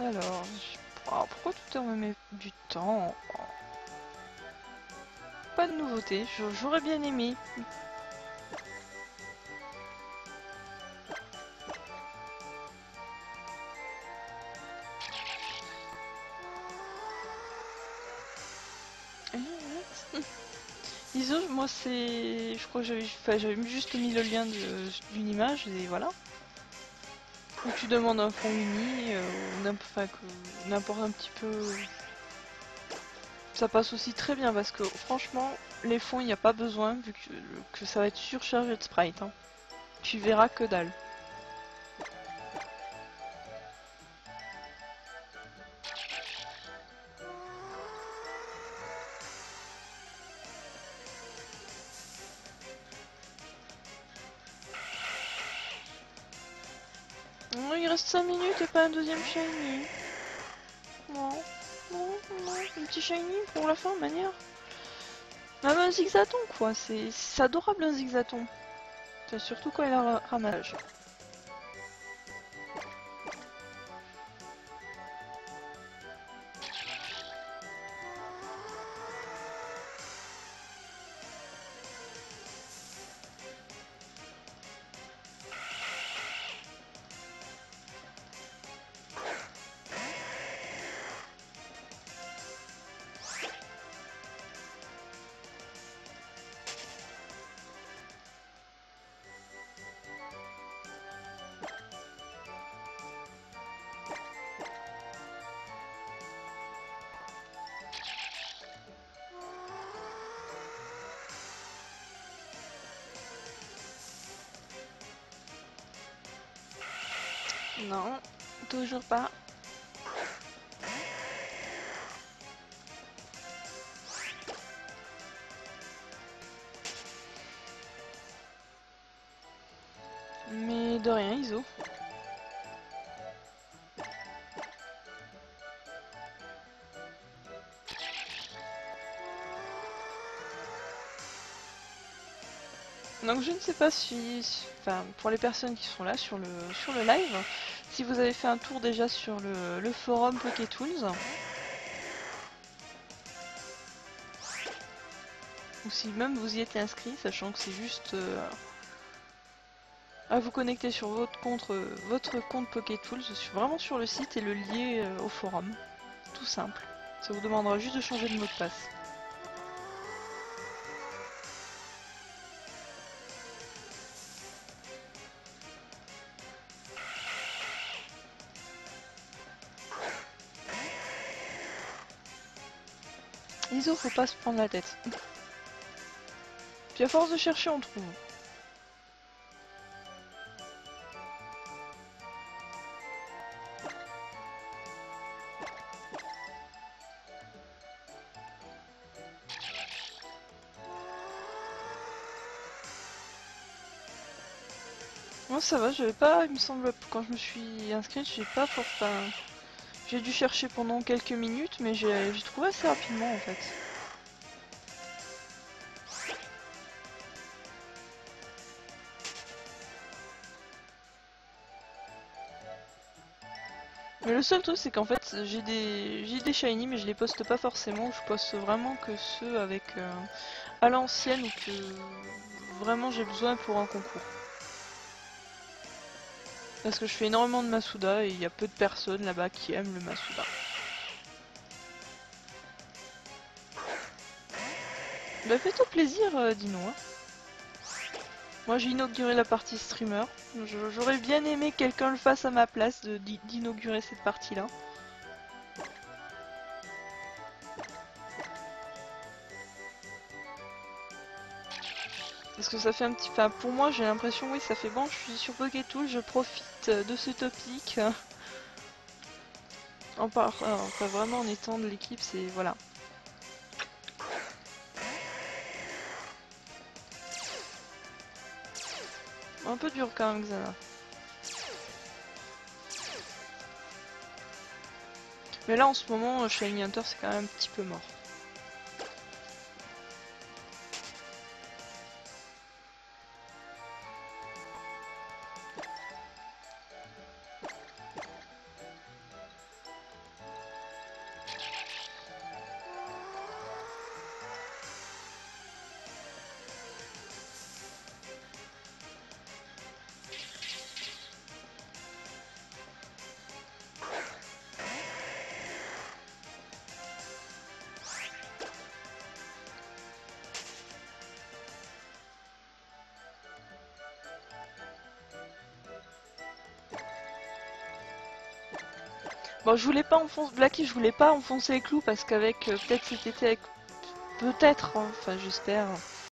Alors, pourquoi tout le temps me met du temps? Pas de nouveauté, j'aurais bien aimé. Disons, moi c'est... Je crois que j'avais juste mis le lien d'une image et voilà. Ou tu demandes un fond uni, ou n'importe un petit peu... Ça passe aussi très bien parce que franchement, les fonds il n'y a pas besoin vu que ça va être surchargé de sprite. Hein. Tu verras que dalle. Non, il reste 5 minutes et pas un deuxième shiny. Non, non, non, un petit shiny pour la fin, manière. Même un zigzaton quoi, c'est adorable un zigzaton. Surtout quand il a ramassage. Non, toujours pas. Mais de rien, Iso. Donc je ne sais pas si, enfin pour les personnes qui sont là sur le live, si vous avez fait un tour déjà sur le forum PokéTools, ou si même vous y êtes inscrit, sachant que c'est juste à vous connecter sur votre compte PokéTools, vraiment sur le site et le lier au forum. Tout simple. Ça vous demandera juste de changer de mot de passe. Iso, faut pas se prendre la tête. Puis à force de chercher, on trouve. Moi ça va, j'avais pas, il me semble, quand je me suis inscrite, j'ai pas enfin, j'ai dû chercher pendant quelques minutes, mais j'ai trouvé assez rapidement en fait. Mais le seul truc c'est qu'en fait j'ai des shiny mais je les poste pas forcément, je poste vraiment que ceux avec à l'ancienne ou que vraiment j'ai besoin pour un concours. Parce que je fais énormément de Masuda et il y a peu de personnes là-bas qui aiment le Masuda. Bah fais-toi plaisir Dino. Hein. Moi j'ai inauguré la partie streamer. J'aurais bien aimé que quelqu'un le fasse à ma place d'inaugurer cette partie là. Parce que ça fait un petit... Enfin pour moi j'ai l'impression oui ça fait bon, je suis sur PokéTools, je profite de ce topic. Enfin vraiment en étant de l'équipe c'est... Voilà. Un peu dur quand même Xana. Mais là en ce moment Shiny Hunter c'est quand même un petit peu mort. Bon je voulais pas enfoncer... Blacky je voulais pas enfoncer les clous parce qu'avec peut-être cet été avec... Peut-être, hein, enfin j'espère...